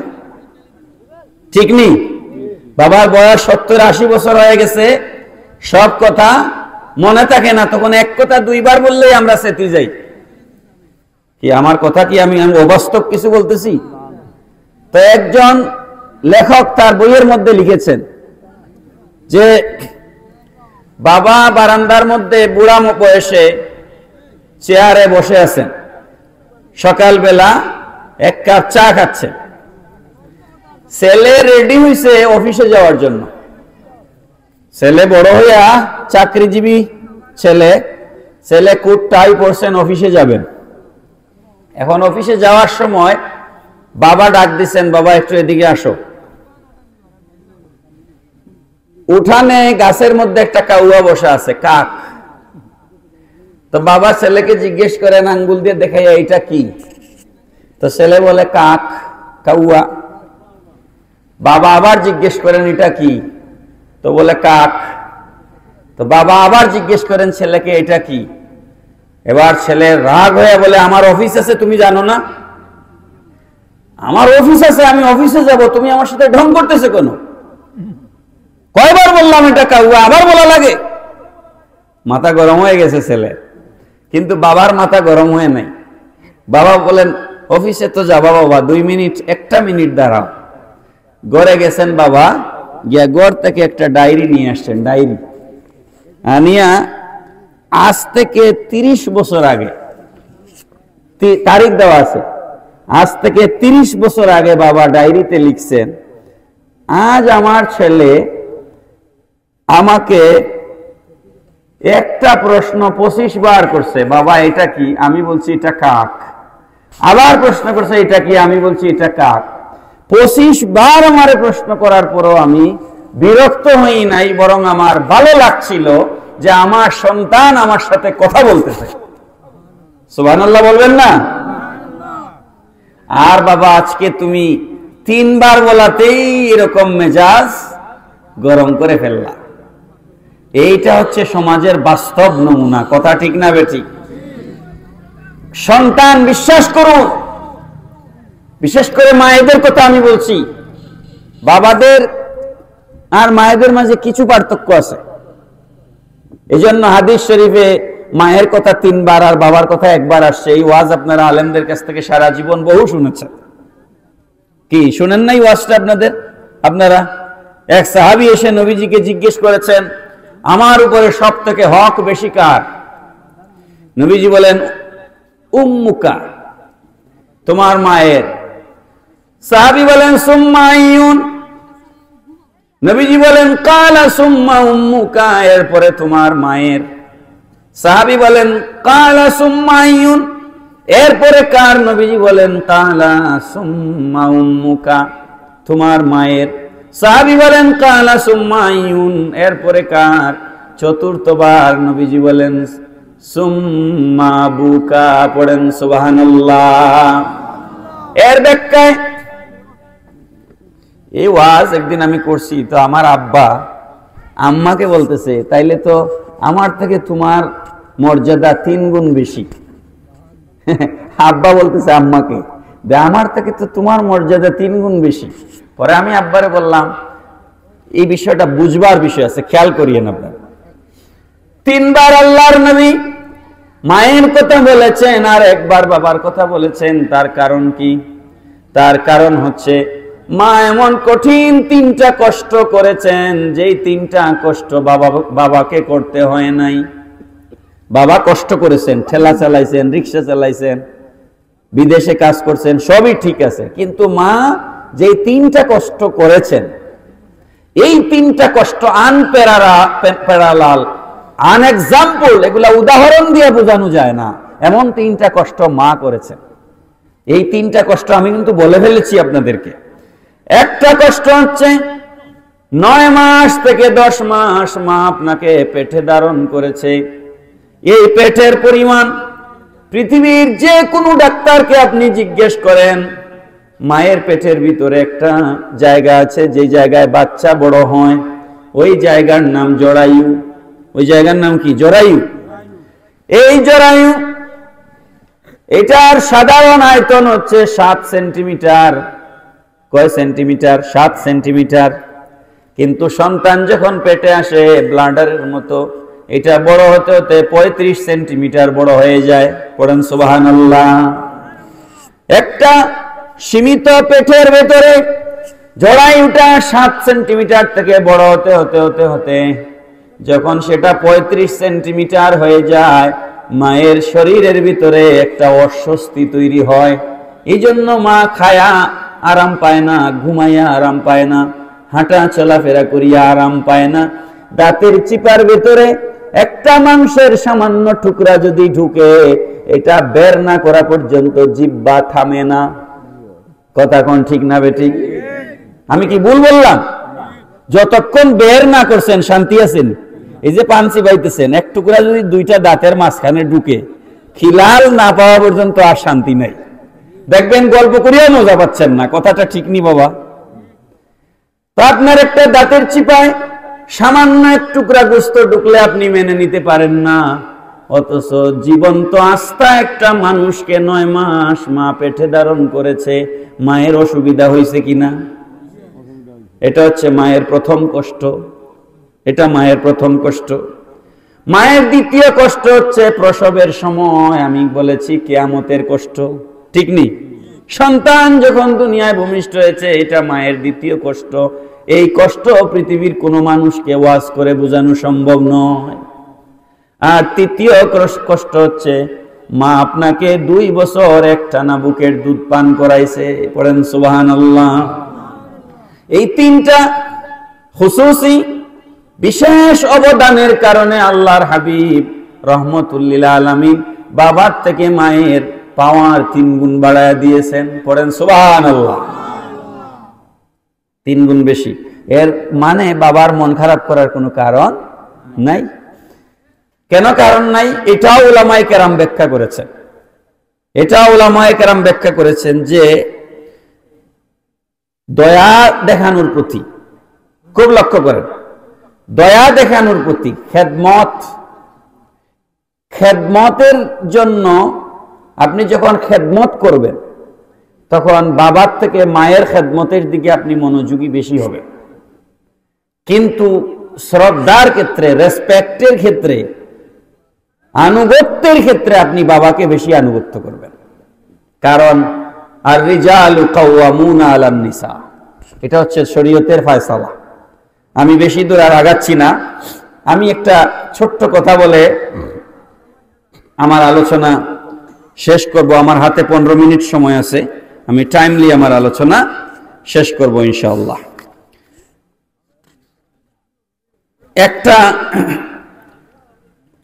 ঠিক নেই? বাবার বয়স 70-80 বছর হয়ে গেছে, সব কথা মনে থাকে না, তখন এক কথা 2 বললেই আমরা চেতে যাই। কি আমার কথা কি আমি অবাস্তব কিছু বলতেছি? তো একজন লেখক তার বইয়ের মধ্যে লিখেছেন যে বাবা বারান্দার মধ্যে বুড়া বয়সে চেয়ারে বসে আছেন, সকালবেলা 1 কাপ চা খাচ্ছে। ছেলে রেডি হইছে অফিসে যাওয়ার জন্য। ছেলে বড় হইয়া চাকরিজীবী ছেলে কোট টাই পরছেন, অফিসে যাবেন। এখন অফিসে যাওয়ার সময় বাবা ডাক দিচ্ছেন, বাবা একটু এদিকে আসো। উঠানে গাছের মধ্যে একটা কাউয়া বসা আছে, কাক। তো বাবা ছেলেকে জিজ্ঞেস করেন আঙ্গুল দিয়ে দেখাইয়া, এটা কি? তো ছেলে বলে কাক, কাউয়া। বাবা আবার জিজ্ঞেস করেন এটা কি? তো বলে কাক। তো বাবা আবার জিজ্ঞেস করেন ছেলেকে এটা কি? এবার ছেলে রাগ হয়ে বলে, আমার অফিস আছে তুমি জানো না? আমার অফিস আছে, আমি অফিসে যাব, তুমি আমার সাথে ঢং করতেছো কেন? কয়বার বললাম এটা কাউয়া, আবার বলা লাগে? মাথা গরম হয়ে গেছে ছেলে, কিন্তু বাবার মাথা গরম হয়ে নাই। বাবা বলেন, অফিসে তো যাবা বাবা, 2 মিনিট, 1 মিনিট দাঁড়াও। ঘরে গেছেন বাবা, গিয়া ঘর থেকে একটা ডায়েরি নিয়ে আসছেন। ডায়েরি আনিয়া আজ থেকে 30 বছর আগে, তারিখ দেওয়া আছে, আজ থেকে 30 বছর আগে বাবা ডায়েরিতে লিখছেন, আজ আমার ছেলে আমাকে একটা প্রশ্ন 25 বার করছে, বাবা এটা কি? আমি বলছি এটা কাক। আবার প্রশ্ন করছে, এটা কি? আমি বলছি এটা কাক। 25 বার আমারে প্রশ্ন করার পরও আমি বিরক্ত হই নাই, বরং আমার ভালো লাগছিল যে আমার সন্তান আমার সাথে কথা বলতেছে। সুবহানাল্লাহ বলবেন না? আর বাবা আজকে তুমি 3 বার বলাতেই এরকম মেজাজ গরম করে ফেললা। এইটা হচ্ছে সমাজের বাস্তব নমুনা। কথা ঠিক না বেঠিক? সন্তান, বিশ্বাস করুন, বিশেষ করে মায়েদের কথা আমি বলছি, বাবাদের আর মায়েদের মাঝে কিছু পার্থক্য আছে। এজন্য হাদিস শরীফে মায়ের কথা 3 বার আর বাবার কথা 1 বার আসছে। এই ওয়াজ আপনারা আলেমদের কাছ থেকে সারা জীবন বহু শুনেছেন। কি শুনেন নাই ওয়াজটা আপনারা? এক সাহাবী এসে নবীজিকে জিজ্ঞেস করেছেন, আমার উপরে সব থেকে হক বেশি কার? নবীজি বলেন, উম্মুকা, তোমার মায়ের। সাহাবী বলেন, সুম্মা আইয়ুন? নবীজি বলেন, কালা সুম্মা উম্মুকা, এরপরে তোমার মায়ের। সাহাবী বলেন, কালা সুম্মা আইয়ুন, এরপরে কার? নবীজি বলেন, কালা সুম্মা উম্মুকা, তোমার মায়ের। সাহাবী বলেন, কালা সুম্মা আইয়ুন, এরপরে কার? চতুর্থবার নবীজি বলেন, সুম্মা আবুকা। পড়েন সুবহানাল্লাহ। এর ব্যাখ্যায়, এই ওয়াজ একদিন আমি করছি, তো আমার আব্বা আম্মাকে বলতেছে, তাইলে তো আমার থেকে তোমার মর্যাদা 3 গুণ বেশি। আব্বা বলতেছে আম্মাকে, আমার থেকে তো তোমার মর্যাদা 3 গুণ বেশি। পরে আমি আব্বারে বললাম, এই বিষয়টা বুঝবার বিষয় আছে, খেয়াল করিয়েন আপনারা। 3 বার আল্লাহর নবী মায়ের কথা বলেছেন আর 1 বার বাবার কথা বলেছেন। তার কারণ কি? তার কারণ হচ্ছে মা এমন কঠিন 3টা কষ্ট করেছেন, যেই 3টা কষ্ট বাবাকে করতে হয় নাই। বাবা কষ্ট করেছেন, ঠেলা চালাইছেন, রিক্সা চালাইছেন, বিদেশে কাজ করছেন, সবই ঠিক আছে, কিন্তু মা যেই 3টা কষ্ট করেছেন, এই 3টা কষ্ট আনপ্যারালাল, আনএক্সাম্পল, এগুলা উদাহরণ দিয়ে বোঝানো যায় না, এমন 3টা কষ্ট মা করেছেন। এই 3টা কষ্ট আমি কিন্তু বলে ফেলেছি আপনাদেরকে। একটা কষ্ট হচ্ছে 9 মাস থেকে 10 মাস মা আপনাকে পেটে ধারণ করেছে। এই পেটের পরিমাণ পৃথিবীর যে কোনো ডাক্তারকে আপনি জিজ্ঞেস করেন, মায়ের পেটের ভিতরে একটা জায়গা আছে, যে জায়গায় বাচ্চা বড় হয়, ওই জায়গার নাম জরায়ু। ওই জায়গার নাম কি? জরায়ু। এই জরায়ু, এটার সাধারণ আয়তন হচ্ছে 7 সেন্টিমিটার। কয় সেন্টিমিটার? 7 সেন্টিমিটার। কিন্তু সন্তান যখন পেটে আসে ব্লাডারের মতো, এটা বড় হতে হতে 35 সেন্টিমিটার বড় হয়ে যায়। পড়েন সুবহানাল্লাহ। একটা সীমিত পেটের ভেতরে জরায়ুটা 7 সেন্টিমিটার থেকে বড় হতে হতে হতে হতে যখন সেটা 35 সেন্টিমিটার হয়ে যায়, মায়ের শরীরের ভিতরে একটা অস্বস্তি তৈরি হয়। এই জন্য মা খায়া আরাম পায় না, ঘুমাইয়া আরাম পায় না, হাঁটা চলাফেরা করিয়া আরাম পায় না। দাঁতের চিপার ভিতরে একটা মাংসের সামান্য টুকরা যদি ঢুকে, এটা বের না করা পর্যন্ত জিহ্বা থামে না। কথা কোন ঠিক না বেঠিক? আমি কি ভুল বললাম? যতক্ষণ বের না করছেন শান্তি আছেন? এই যে পান চিবাইতেছেন, এক টুকরা যদি 2টা দাঁতের মাঝখানে ঢুকে, খিলাল না পাওয়া পর্যন্ত আর শান্তি নাই। দেখবেন গল্প করিয়া মজা পাচ্ছেন না। কথাটা ঠিক নি বাবা? তো আপনার একটা দাঁতের চিপায় সামান্য এক টুকরা গোস্ত ঢুকলে আপনি মেনে নিতে পারেন না, অথচ জীবন্ত আস্থা একটা মানুষকে 9 মাস মা পেটে ধারণ করেছে। মায়ের অসুবিধা হয়েছে কিনা? এটা হচ্ছে মায়ের প্রথম কষ্ট। এটা মায়ের প্রথম কষ্ট। মায়ের দ্বিতীয় কষ্ট হচ্ছে প্রসবের সময়। আমি বলেছি কিয়ামতের কষ্ট, ঠিক নি? সন্তান যখন দুনিয়ায় ভূমিষ্ঠ হয়েছে, এটা মায়ের দ্বিতীয় কষ্ট। এই কষ্ট পৃথিবীর কোনো মানুষকে ওয়াজ করে বোঝানো সম্ভব নয়। আর তৃতীয় কষ্ট হচ্ছে মা আপনাকে 2 বছর একটানা বুকের দুধ পান করাইছে। পড়েন সুবহানাল্লাহ। এই 3টা খুসুসি বিশেষ অবদানের কারণে আল্লাহর হাবিব রহমতুল লিল আলামিন বাবার থেকে মায়ের পাওয়ার 3 গুণ বাড়ায় দিয়েছেন। পড়েন সুবহানাল্লাহ। 3 গুণ বেশি। এর মানে বাবার মন খারাপ করার কোনো কারণ নাই। কেন কারণ নাই? এটাও উলামায়ে কেরাম ব্যাখ্যা করেছেন। এটাও উলামায়ে কেরাম ব্যাখ্যা করেছেন যে দয়া দেখানোর প্রতি, খুব লক্ষ্য করেন, দয়া দেখানোর প্রতি খেদমতের জন্য আপনি যখন খেদমত করবেন তখন বাবার থেকে মায়ের খেদমতের দিকে আপনি মনোযোগী বেশি হবে। কিন্তু শ্রদ্ধার ক্ষেত্রে, রেসপেক্টের ক্ষেত্রে, আনুগত্যের ক্ষেত্রে আপনি বাবাকে বেশি আনুগত্য করবেন। কারণ আর রিজালু কাওয়ামুনা আলান নিসা, এটা হচ্ছে শরীয়তের ফয়সালা। আমি বেশি দূর আর আগাচ্ছি না, আমি একটা ছোট্ট কথা বলে আমার আলোচনা শেষ করব। আমার হাতে 15 মিনিট সময় আছে, আমি টাইমলি আমার আলোচনা শেষ করব ইনশাআল্লাহ। একটা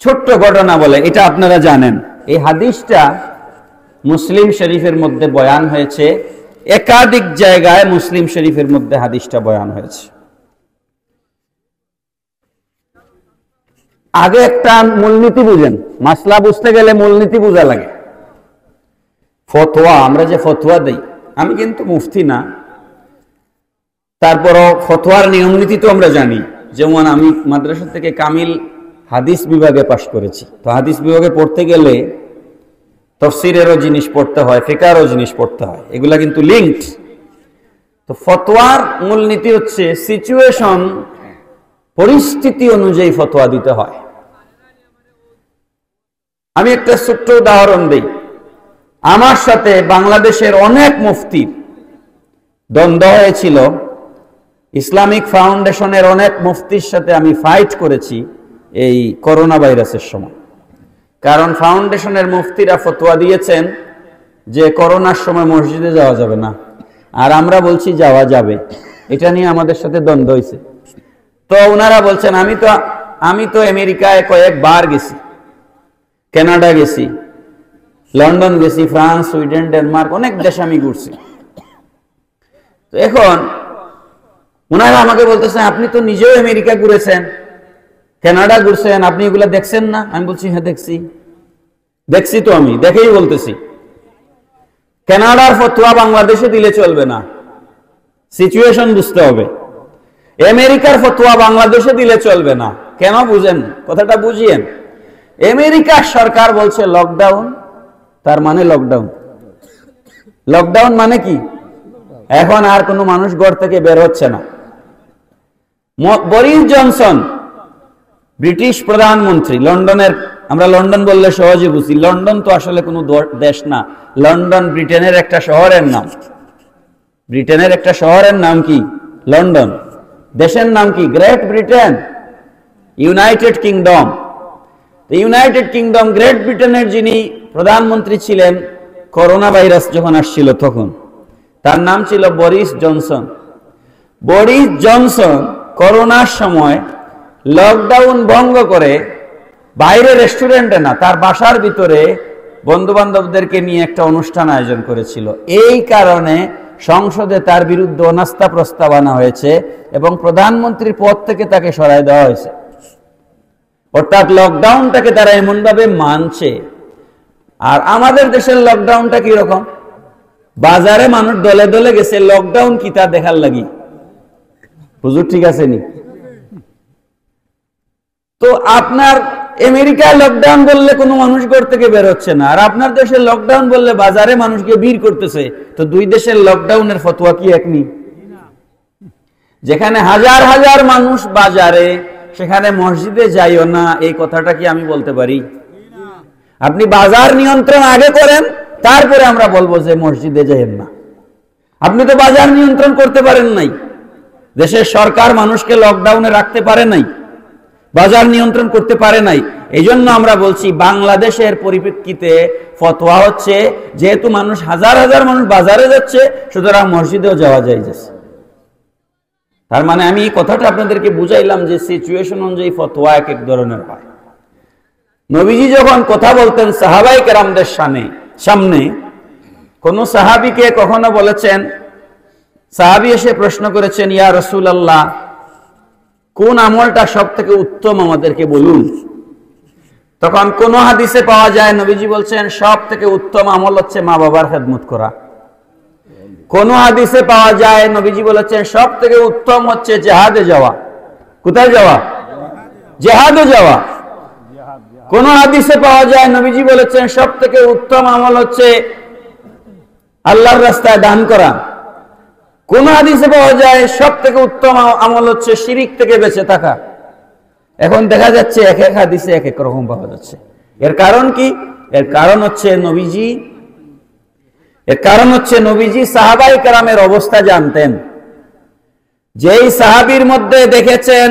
ছোট্ট ঘটনা বলে, এটা আপনারা জানেন। এই হাদিসটা মুসলিম শরীফের মধ্যে বয়ান হয়েছে, একাধিক জায়গায় মুসলিম শরীফের মধ্যে হাদিসটা বয়ান হয়েছে। আগে একটা মূলনীতি বুঝেন, মাসলা বুঝতে গেলে মূলনীতি বোঝা লাগে। ফতোয়া, আমরা যে ফতোয়া দেই, আমি কিন্তু মুফতি না, তারপরও ফতোয়ার নিয়ম নীতি তো আমরা জানি। যেমন আমি মাদ্রাসা থেকে কামিল হাদিস বিভাগে পাশ করেছি, তো হাদিস বিভাগে পড়তে গেলে তাফসীরেরও জিনিস পড়তে হয়, ফিকারও জিনিস পড়তে হয়, এগুলা কিন্তু লিঙ্কড। তো ফতোয়ার মূলনীতি হচ্ছে সিচুয়েশন, পরিস্থিতি অনুযায়ী ফতোয়া দিতে হয়। আমি একটা ছোট্ট উদাহরণ দেই। আমার সাথে বাংলাদেশের অনেক মুফতির দ্বন্দ্ব হয়েছিল। ইসলামিক ফাউন্ডেশনের অনেক মুফতির সাথে আমি ফাইট করেছি এই করোনা ভাইরাসের সময়। কারণ ফাউন্ডেশনের মুফতিরা ফতোয়া দিয়েছেন যে করোনার সময় মসজিদে যাওয়া যাবে না, আর আমরা বলছি যাওয়া যাবে। এটা নিয়ে আমাদের সাথে দ্বন্দ্ব হয়েছে। তো ওনারা বলছেন, আমি তো আমেরিকায় কয়েকবার গেছি, কানাডা গেছি, লন্ডন গেছি, ফ্রান্স, সুইডেন, ডেনমার্ক, অনেক দেশে আমি ঘুরছি। তো এখন ওনারা আমাকে বলতেছেন, আপনি তো নিজেও আমেরিকা ঘুরেছেন, কানাডা ঘুরছেন, আপনি এগুলা দেখছেন না? আমি বলছি, হ্যাঁ দেখছি তো, আমি দেখেই বলতেছি। কানাডার ফতোয়া বাংলাদেশে দিলে চলবে না, সিচুয়েশন বুঝতে হবে। আমেরিকার ফতোয়া বাংলাদেশে দিলে চলবে না। কেন বুঝেন? কথাটা বুঝিয়েন। আমেরিকার সরকার বলছে লকডাউন, তার মানে লকডাউন। লকডাউন মানে কি? এখন আর কোনো মানুষ ঘর থেকে বের হচ্ছে না। বরিস জনসন, ব্রিটিশ প্রধানমন্ত্রী, লন্ডনের, আমরা লন্ডন বললে সহজে বুঝি, লন্ডন তো আসলে কোনো দেশ না। লন্ডন ব্রিটেনের একটা শহরের নাম। ব্রিটেনের একটা শহরের নাম কি? লন্ডন। দেশের নাম কি? Great Britain, United kingdom. United kingdom, great ব্রিটেনের যিনি প্রধানমন্ত্রী ছিলেন করোনা ভাইরাস যখন আসছিল তখন, তার নাম ছিল বরিস জনসন। বরিস জনসন করোনার সময় লকডাউন ভঙ্গ করে বাইরে, রেস্টুরেন্টে না, তার বাসার ভিতরে বন্ধু বান্ধবদেরকে নিয়ে একটা অনুষ্ঠান আয়োজন করেছিল। এই কারণে সংসদে তার বিরুদ্ধে অনাস্থা প্রস্তাব আনা হয়েছে এবং প্রধানমন্ত্রীর পদ থেকে তাকে সরায় দেওয়া হয়েছে। অর্থাৎ লকডাউনটাকে তারা এমনভাবে মানছে। আর আমাদের দেশের লকডাউনটা কি রকম? বাজারে মানুষ দলে দলে গেছে, লকডাউন কি তা দেখার লাগি। হুজুর ঠিক আছে নি? তো আপনার আমেরিকায় লকডাউন বললে কোনো মানুষ ঘর থেকে বের হচ্ছে না, আর আপনার দেশে লকডাউন বললে বাজারে মানুষকে ভিড় করতেছে। তো দুই দেশের লকডাউনের ফতোয়া কি এক নি? যেখানে হাজার হাজার মানুষ বাজারে, সেখানে মসজিদে যাইও না, এই কথাটা কি আমি বলতে পারি? আপনি বাজার নিয়ন্ত্রণ আগে করেন, তারপরে আমরা বলবো যে মসজিদে যাইয়েন না। আপনি তো বাজার নিয়ন্ত্রণ করতে পারেন নাই, দেশের সরকার মানুষকে লকডাউনে রাখতে পারে নাই, বাজার নিয়ন্ত্রণ করতে পারে নাই। এই জন্য আমরা বলছি বাংলাদেশের পরিপ্রেক্ষিতে ফতোয়া হচ্ছে, যেহেতু মানুষ হাজার হাজার মানুষ বাজারে যাচ্ছে, সুতরাং মসজিদেও যাওয়া যায়। তার মানে আমি এই কথাটা আপনাদেরকে বুঝাইলাম যে সিচুয়েশন অনুযায়ী ফতোয়া এক এক ধরনের হয়। নবীজি যখন কথা বলতেন সাহাবায়ে কেরামদের সামনে, কোন সাহাবীকে কখনো বলেছেন সাহাবী এসে প্রশ্ন করেছেন, ইয়া রাসূলুল্লাহ, কোন আমলটা সব থেকে উত্তম আমাদেরকে বলুন। তখন কোন হাদিসে পাওয়া যায় নবীজি বলছেন সব থেকে উত্তম আমল হচ্ছে মা বাবার খেদমত করা। কোন হাদিসে পাওয়া যায় নবীজি বলেছেন সব থেকে উত্তম হচ্ছে জিহাদে যাওয়া। কোথায় যাওয়া? জিহাদে যাওয়া। কোন হাদিসে পাওয়া যায় নবীজি বলেছেন সব থেকে উত্তম আমল হচ্ছে আল্লাহর রাস্তায় দান করা। কোন হাদিসে পাওয়া যায় সব থেকে উত্তম আমল হচ্ছে শিরিক থেকে বেঁচে থাকা। এখন দেখা যাচ্ছে এক এক হাদিসে এক এক রকম পাওয়া যাচ্ছে। এর কারণ কি? এর কারণ হচ্ছে নবীজি সাহাবায়ে কেরামের অবস্থা জানতেন। যেই সাহাবীর মধ্যে দেখেছেন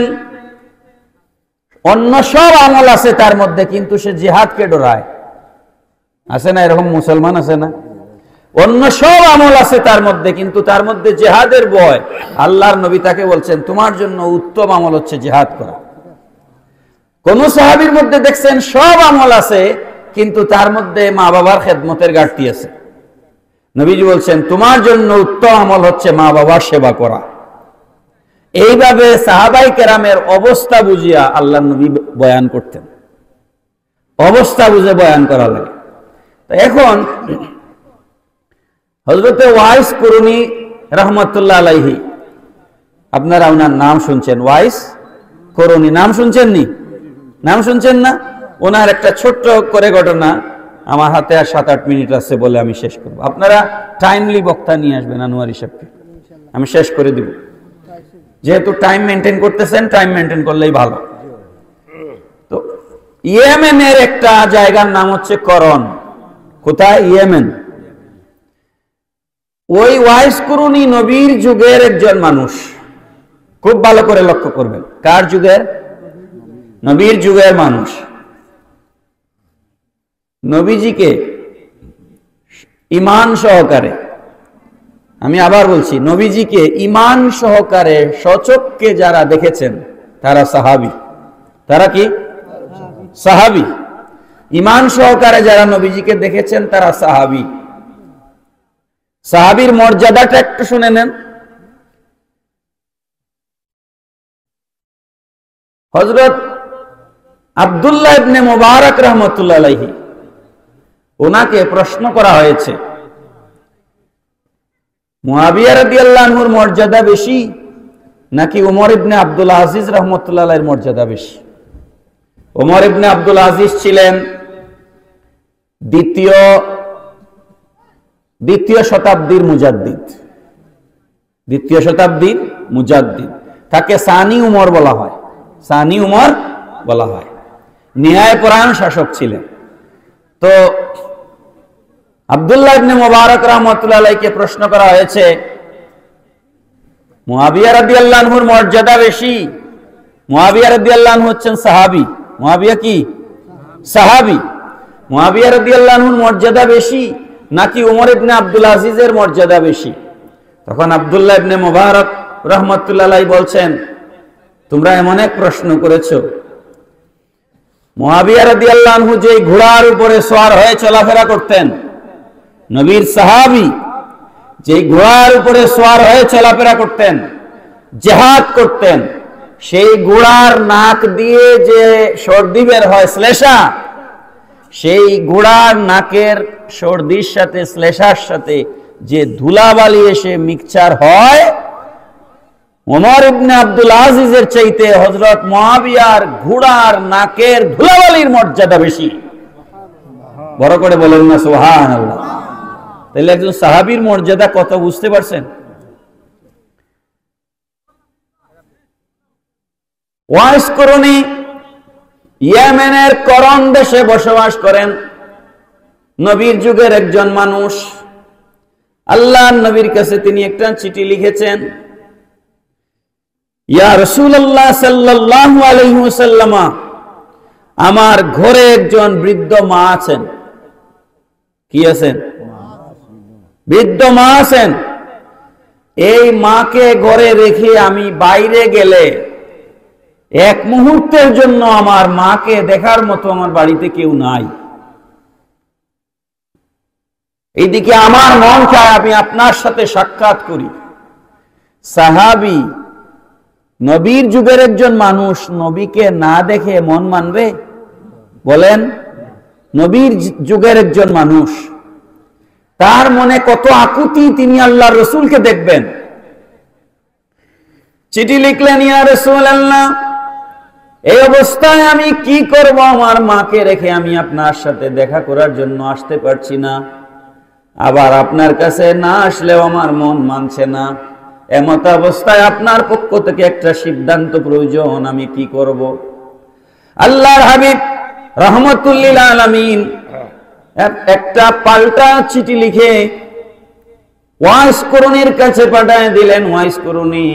অন্য সব আমল আছে তার মধ্যে, কিন্তু সে জিহাদকে ডরায়। আছে না এরকম মুসলমান? আছে না? অন্য সব আমল আছে তার মধ্যে, কিন্তু তার মধ্যে জিহাদের ভয়। আল্লাহর নবী তাকে বলছেন তোমার জন্য উত্তম আমল হচ্ছে জিহাদ করা। কোন সাহাবীর মধ্যে দেখছেন সব আমল আছে, কিন্তু তার মধ্যে মা বাবার খেদমতের ঘাটতি আছে। নবীজি বলছেন তোমার জন্য উত্তম আমল হচ্ছে মা বাবার সেবা করা। এইভাবে সাহাবায়ে কেরামের অবস্থা বুঝিয়া আল্লাহর নবী বয়ান করতেন। অবস্থা বুঝে বয়ান করা লাগে। তো এখন হযরতে ওয়াইস কুরুনি রাহমাতুল্লাহ আলাইহি, আপনারা ওনার নাম শুনছেন, ওয়াইস কুরুনি নাম শুনছেন নি? নাম শুনছেন না? ওনার একটা ছোট্ট করে ঘটনা, আমার হাতে আর 7-8 মিনিট আছে বলে আমি শেষ করব। আপনারা টাইমলি বক্তা নিয়ে আসবেন আনোয়ার সাহেবকে, আমি শেষ করে দিব। যেহেতু টাইম মেনটেন করতেছেন, টাইম মেনটেন করলেই ভালো। তো ইয়েমেনের একটা জায়গার নাম হচ্ছে করন। কোথায়? ইয়েমেন। ওই ওয়াইস কুরুনি নবীর যুগের একজন মানুষ। খুব ভালো করে লক্ষ্য করবেন, কার যুগের? নবীর যুগের মানুষ। নবীজিকে ঈমান সহকারে, আমি আবার বলছি, নবীজিকে ঈমান সহকারে সচক্ষে যারা দেখেছেন তারা সাহাবী। তারা কি? সাহাবী। ঈমান সহকারে যারা নবীজিকে দেখেছেন তারা সাহাবী। সাহাবীর মর্যাদাটা একটু শুনে নেন। হযরত আব্দুল্লাহ ইবনে মুবারক রাহমাতুল্লাহ আলাইহি, ওনাকে প্রশ্ন করা হয়েছে মুআবিয়া রাদিয়াল্লাহু আনহুর মর্যাদা বেশি নাকি ওমর ইবনে আব্দুল আজিজ রাহমাতুল্লাহ আলাইহির মর্যাদা বেশি? ওমর ইবনে আব্দুল আজিজ ছিলেন দ্বিতীয় শতাব্দীর মুজাদ্দিদ। দ্বিতীয় শতাব্দীর মুজাদ্দিদ, তাকে সানি উমর বলা হয়। সানি উমর বলা হয়। ন্যায়পরায়ণ শাসক ছিলেন। তো আব্দুল্লাহ ইবনে মুবারক রাহমাতুল্লাহ আলাইহিকে প্রশ্ন করা হয়েছে মুআবিয়া রাদিয়াল্লাহু আনহুর মর্যাদা বেশি? মুআবিয়া রাদিয়াল্লাহু আনহু হচ্ছেন সাহাবী। মুআবিয়া কি? সাহাবী। মুআবিয়া রাদিয়াল্লাহু আনহুর মর্যাদা বেশি নাকি ওমর ইবনে আব্দুল আজিজের মর্যাদা বেশি? তখন আব্দুল্লাহ ইবনে মুবারক রাহমাতুল্লাহ আলাইহি বলছেন তোমরা এমন এক প্রশ্ন করেছো, মুআবিয়া রাদিয়াল্লাহু আনহু যে ঘোড়ার উপরে সওয়ার হয়ে চলাফেরা করতেন, নবীর সাহাবী যে ঘোড়ার উপরে সওয়ার হয়ে চলাফেরা করতেন, জিহাদ করতেন, সেই ঘোড়ার নাক দিয়ে যে সর্দি বের হয় শ্লেষা, সেই ঘোড়ার নাকের সর্দির সাথে শ্লেষার সাথে যে ধুলাবালি এসে মিক্সচার হয়, ওমর ইবনে আব্দুল আজিজের চাইতে হযরত মুআবিয়ার ঘোড়ার নাকের ধুলাবালির মর্যাদা বেশি। বড় করে বলেন না সুবহানাল্লাহ। তাহলে একজন সাহাবীর মর্যাদা কত বুঝতে পারছেন? ওয়াইস কুরুনি ইয়েমেনের করন দেশে বসবাস করেন। নবীর যুগের একজন মানুষ। আল্লাহর নবীর কাছে তিনি একটা চিঠি লিখেছেন, ইয়া রাসূলুল্লাহ সাল্লাল্লাহু আলাইহি ওয়াসাল্লাম, আমার ঘরে একজন বৃদ্ধ মা আছেন। কি আছেন? বৃদ্ধ মা আছেন। এই মাকে ঘরে রেখে আমি বাইরে গেলে এক মুহূর্তের জন্য আমার মাকে দেখার মতো আমার বাড়িতে কেউ নাই। এইদিকে আমার মন চায় আমি আপনার সাথে সাক্ষাৎ করি, সাহাবী, নবীর যুগের একজন মানুষ নবীকে না দেখে মন মানবে? বলেন, নবীর যুগের একজন মানুষ, তার মনে কত আকুতি, তিনি আল্লাহর রসুলকে দেখবেন। চিঠি লিখলেন, ইয়া রাসূলুল্লাহ, এই অবস্থায় আমি কি করব? আমার মাকে রেখে আমি আপনার সাথে দেখা করার জন্য আসতে পারছি না, আবার আপনার কাছে না আসলেও আমার মন মানছে না। এমত অবস্থায় আপনার পক্ষ থেকে একটা সিদ্ধান্ত প্রয়োজন, আমি কি করব? আল্লাহর হাবিব রাহমাতুল লিল আলামিন একটা পাল্টা চিঠি লিখে ওয়াইস করুণীর কাছে পাঠায় দিলেন। ওয়াইস করুণী,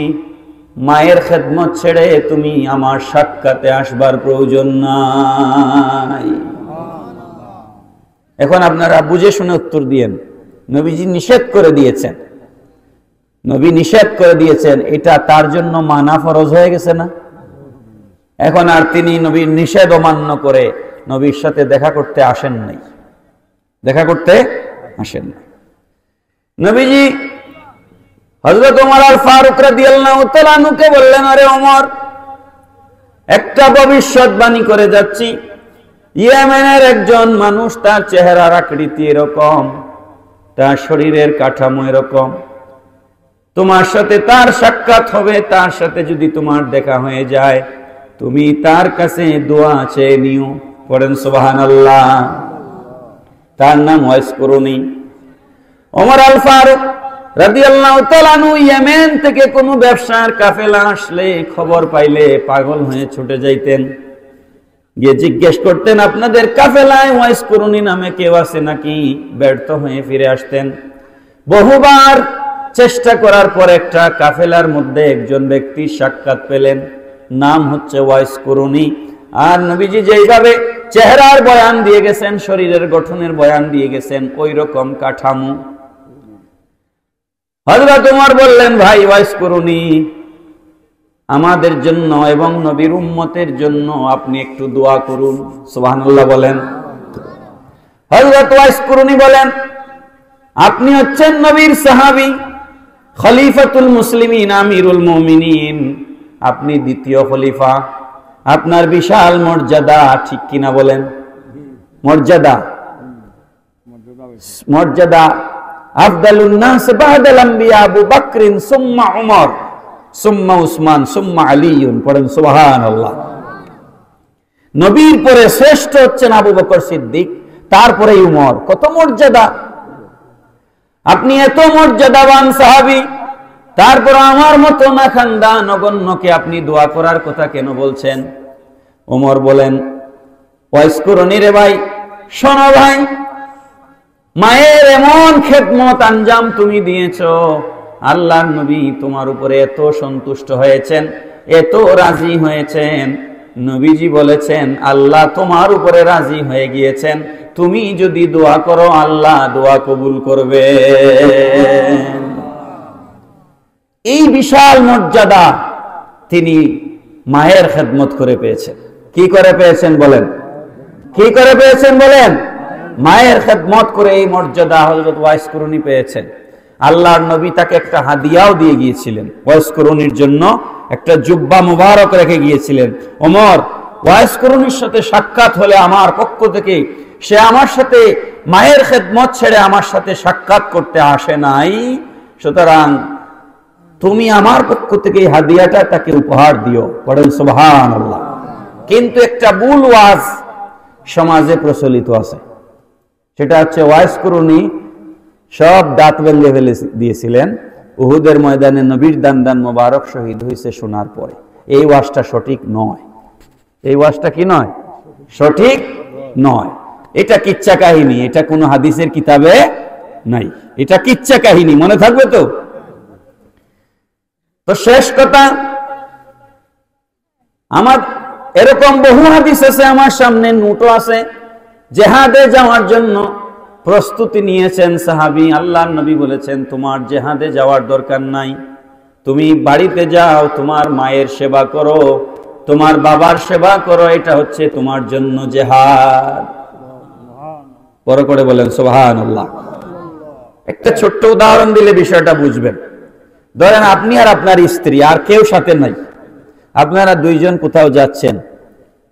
মায়ের খেদমত ছেড়ে তুমি আমার সাক্ষাতে আসবার প্রয়োজন নাই। এখন আপনারা বুঝে শুনে উত্তর দিয়েন। নবীজি নিষেধ করে দিয়েছেন, নবী নিষেধ করে দিয়েছেন, এটা তার জন্য মানা ফরজ হয়ে গেছে না? এখন আর তিনি নবীর নিষেধ অমান্য করে নবীর সাথে দেখা করতে আসেন নাই, দেখা করতে আসেন নাই। নবীজি হযরত ওমর আল ফারুক রাদিয়াল্লাহু তাআলা আনহুকে বললেন, আরে ওমর, একটা ভবিষ্যৎবাণী করে যাচ্ছি। ইয়েমেনের একজন মানুষ, তার চেহারার আকৃতি এরকম, তার শরীরের কাঠামো এরকম, তোমার সাথে তার সাক্ষাৎ হবে, তার সাথে যদি তোমার দেখা হয়ে যায়, তুমি তার কাছে দোয়া চেয়ে নিও। পড়েন সুবহানাল্লাহ। তার নাম ওয়াইস করুণী। ওমর আল ফারুক রাদিয়াল্লাহু তাআলা আনহু ইয়েমেন থেকে কোনো ব্যবসার কাফেলা আসলে, খবর পাইলে পাগল হয়ে ছুটে যাইতেন, গিয়ে জিজ্ঞেস করতেন, আপনাদের কাফেলায় ওয়াইস করুণী নামে কেউ আছে নাকি? ব্যর্থ হয়ে ফিরে আসতেন। বহুবার চেষ্টা করার পর একটা কাফেলার মধ্যে একজন ব্যক্তির সাক্ষাৎ পেলেন, নাম হচ্ছে ওয়াইস করুণী। আর নবীজি যেইভাবে চেহারার বয়ান দিয়ে গেছেন, শরীরের গঠনের বয়ান দিয়ে গেছেন, ওই রকম কাঠামো। হযরত ওমর বললেন, ভাই ওয়াইস করুণী, আমাদের জন্য এবং নবীর উম্মতের জন্য আপনি একটু দোয়া করুন। সুবহানাল্লাহ বলেন। হযরত ওয়াইস করুণী বলেন, আপনি হচ্ছেন নবীর সাহাবী, খলিফাতুল মুসলিমিন, আমিরুল মুমিনিন, আপনি দ্বিতীয় খলিফা, আপনার বিশাল মর্যাদা, ঠিক কিনা বলেন? মর্যাদা, মর্যাদা। আফদালুন নাস বা'দাল আম্বিয়া আবু বকরিন সুম্মা উমর সুম্মা উসমান সুম্মা আলীউন। পড়েন সুবহানাল্লাহ। নবীর পরে শ্রেষ্ঠ হচ্ছেন আবু বকর সিদ্দিক, তারপরে উমর। কত মর্যাদা! আপনি এত মর্যাদাবান সাহাবী, তারপর আমার মতো না খানদান অগণ্যকে আপনি দোয়া করার কথা কেন বলছেন? ওমর বলেন, ওয়াইস করুণী রে ভাই, শোনো ভাই, মায়ের এমন খেদমত আঞ্জাম তুমি দিয়েছো, আল্লাহর নবী তোমার উপরে এত সন্তুষ্ট হয়েছেন, এত রাজি হয়েছেন। নবীজি বলেছেন, আল্লাহ তোমার উপরে রাজি হয়ে গিয়েছেন, তুমি যদি দোয়া করো আল্লাহ দোয়া কবুল করবে। এই বিশাল মর্যাদা তিনি মায়ের খেদমত করে পেয়েছেন। কি করে পেয়েছেন বলেন? কি করে পেয়েছেন বলেন? মায়ের খেদমত করে এই মর্যাদা হযরত ওয়াইস করুণী পেয়েছেন। আল্লাহর নবী তাকে একটা হাদিয়াও দিয়ে গিয়েছিলেন, ওয়াইস করুণীর জন্য একটা জুব্বা মুবারক রেখে গিয়েছিলেন। ওমর, ওয়াইস করুণীর সাথে সাক্ষাৎ হলে আমার পক্ষ থেকে, সে আমার সাথে মায়ের খেদমত ছেড়ে আমার সাথে সাক্ষাৎ করতে আসে নাই, সুতরাং তুমি আমার পক্ষ থেকে এই হাদিয়াটা তাকে উপহার দিও। পড়েন সুবহানাল্লাহ। কিন্তু একটা ভুল ওয়াজ সমাজে প্রচলিত আছে, সেটা হচ্ছে ওয়াইস করুণী সব দাঁত ভেঙে ফেলে দিয়েছিলেন উহুদের ময়দানে, নবীর দান মোবারক শহীদ হয়েছে শোনার পরে। এই ওয়াজটা সঠিক নয়। এই ওয়াজটা কি নয়? সঠিক নয়। এটা কিচ্ছা কাহিনী, এটা কোনো হাদিসের কিতাবে নাই, এটা কিচ্ছা কাহিনী, মনে থাকবে তো? তো শেষ কথা, আমার এরকম বহু হাদিস আছে, আমার সামনে নোটও আছে। জেহাদে যাওয়ার জন্য প্রস্তুতি নিয়েছেন সাহাবী, আল্লাহর নবী বলেছেন, তোমার জেহাদে যাওয়ার দরকার নাই, তুমি বাড়িতে যাও, তোমার মায়ের সেবা করো, তোমার বাবার সেবা করো, এটা হচ্ছে তোমার জন্য জেহাদ। বড় করে বলেন সুবহানাল্লাহ। একটা ছোট্ট উদাহরণ দিলে বিষয়টা বুঝবেন। ধরেন আপনি আর আপনার স্ত্রী, আর কেউ সাথে নাই, আপনারা দুইজন কোথাও যাচ্ছেন,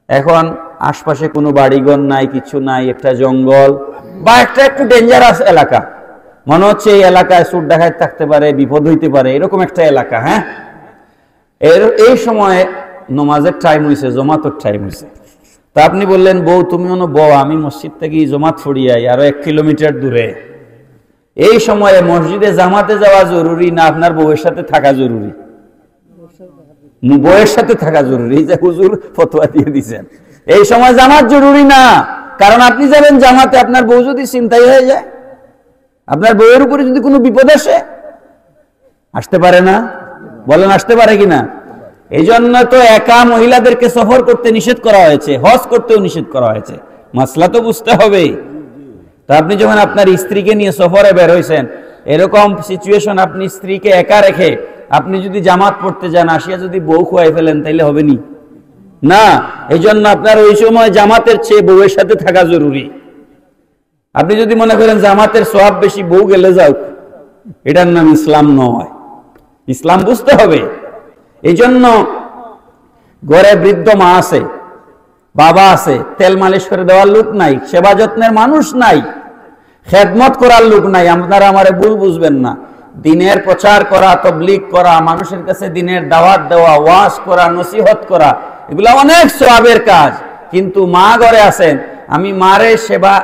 এখন আশপাশে কোনো বাড়িঘর নাই, কিছু নাই, একটা জঙ্গল বা একটা একটু ডেঞ্জারাস এলাকা, মনে হচ্ছে এই এলাকায় চোর ডাকাত থাকতে পারে, বিপদ হইতে পারে, এরকম একটা এলাকা। হ্যাঁ, এই সময় নমাজের টাইম হয়েছে, জমাতের টাইম হয়েছে। তা আপনি বললেন, বউ তুমি বউ, আমি মসজিদ থেকে জমাত ফড়িয়াই আরো 1 কিলোমিটার দূরে। এই সময়ে মসজিদে জামাতে যাওয়া জরুরি না আপনার বউয়ের সাথে থাকা জরুরি? বউয়ের সাথে থাকা জরুরি। এই যে হুজুর ফতোয়া দিয়ে দিচ্ছেন, এই সময় জামাত জরুরি না, কারণ আপনি যাবেন জামাতে, আপনার বউ যদি চিন্তাই হয়ে যায়, আপনার বউয়ের উপরে যদি কোনো বিপদ আসে, আসতে পারে না? বলেন আসতে পারে কিনা? এই জন্য তো একা মহিলাদেরকে সফর করতে নিষেধ করা হয়েছে, হজ করতেও নিষেধ করা হয়েছে। মাসলা তো বুঝতে হবে। তা আপনি যখন আপনার স্ত্রীকে নিয়ে সফরে বের হয়েছেন, এরকম সিচুয়েশন, আপনি স্ত্রীকে একা রেখে আপনি যদি জামাত পড়তে যান, আসিয়া যদি বউ খুয়াই ফেলেন, তাইলে হবে নি না। এই জন্য আপনার ওই সময় জামাতের চেয়ে বউয়ের সাথে থাকা জরুরি। আপনি যদি মনে করেন জামাতের সওয়াব বেশি, বউ গেলে যাও, এটার নাম ইসলাম নয়। ইসলাম বুঝতে হবে। এই জন্য ঘরে বৃদ্ধ মা আছে, বাবা আছে, তেল মালিশ করে দেওয়ার লোক নাই, সেবা যত্নের মানুষ নাই, খেদমত করার লোক নাই। আপনারা আমারে ভুল বুঝবেন না। দিনের প্রচার করা, তবলিগ করা, মানুষের কাছে দিনের দাওয়াত দেওয়া, ওয়াজ করা, নসিহত করা, এগুলা অনেক সওয়াবের কাজ। কিন্তু মা ঘরে আছেন, আমি মারে সেবা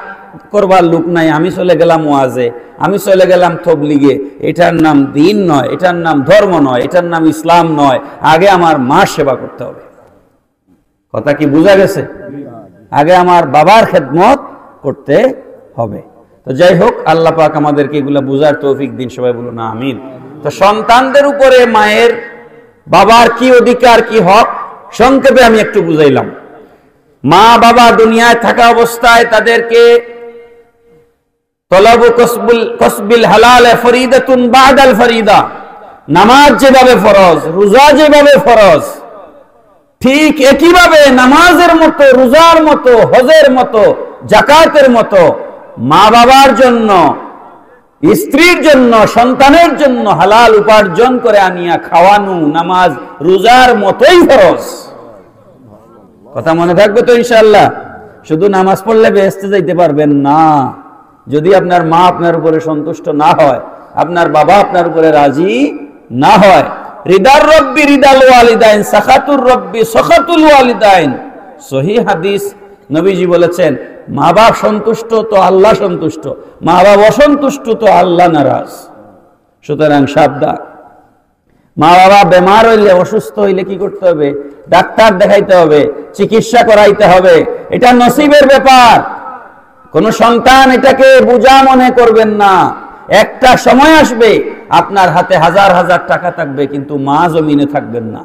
করবার লোক নাই, আমি চলে গেলাম ওয়াজে, আমি চলে গেলাম তবলিগে, এটার নাম দিন নয়, এটার নাম ধর্ম নয়, এটার নাম ইসলাম নয়। আগে আমার মা সেবা করতে হবে। কথা কি বোঝা গেছে? আগে আমার বাবার খেদমত করতে হবে। তো যাই হোক, আল্লাহ পাক আমাদেরকে এগুলা বুঝার তৌফিক দিন। সবাই বলুন আমিন। তো সন্তানদের উপরে মায়ের, বাবার কি অধিকার, কি হক, সংক্ষেপে আমি একটু বুঝাইলাম। মা বাবা দুনিয়ায় থাকা অবস্থায় তাদেরকে তলাবু কসবিল হালালে ফরিদাতুন বাদাল ফরিদা, নামাজ যেভাবে ফরজ, রোজা যেভাবে ফরজ, ঠিক একইভাবে নামাজের মতো, রোজার মতো, হজের মতো, যাকাতের মতো মা বাবার জন্য, স্ত্রীর জন্য, সন্তানের জন্য হালাল উপার্জন করে আনিয়া খাওয়ানো নামাজ রোজার মতোই ফরজ। কথা মনে থাকবে তো ইনশাআল্লাহ? শুধু নামাজ পড়লে বেহেশতে যাইতে পারবেন না। যদি আপনার মা আপনার উপরে সন্তুষ্ট না হয়, আপনার বাবা আপনার উপরে রাজি না হয়। রিদার রব্বি রিদাল ওয়ালিদাইন, সাখাতুর রব্বি সাখাতুল ওয়ালিদাইন। সহিহ হাদিস, নবীজি বলেছেন, মা বাপ সন্তুষ্ট তো আল্লাহ সন্তুষ্ট, মা বাপ অসন্তুষ্ট তো আল্লাহ নারাজ। সুতরাং সাবধান। মা বাবা বেমার হইলে, অসুস্থ হইলে কি করতে হবে? ডাক্তার দেখাইতে হবে, চিকিৎসা করাইতে হবে। এটা নসিবের ব্যাপার। কোন সন্তান এটাকে বোঝা মনে করবেন না। একটা সময় আসবে আপনার হাতে হাজার হাজার টাকা থাকবে, কিন্তু মা জমিনে থাকবেন না।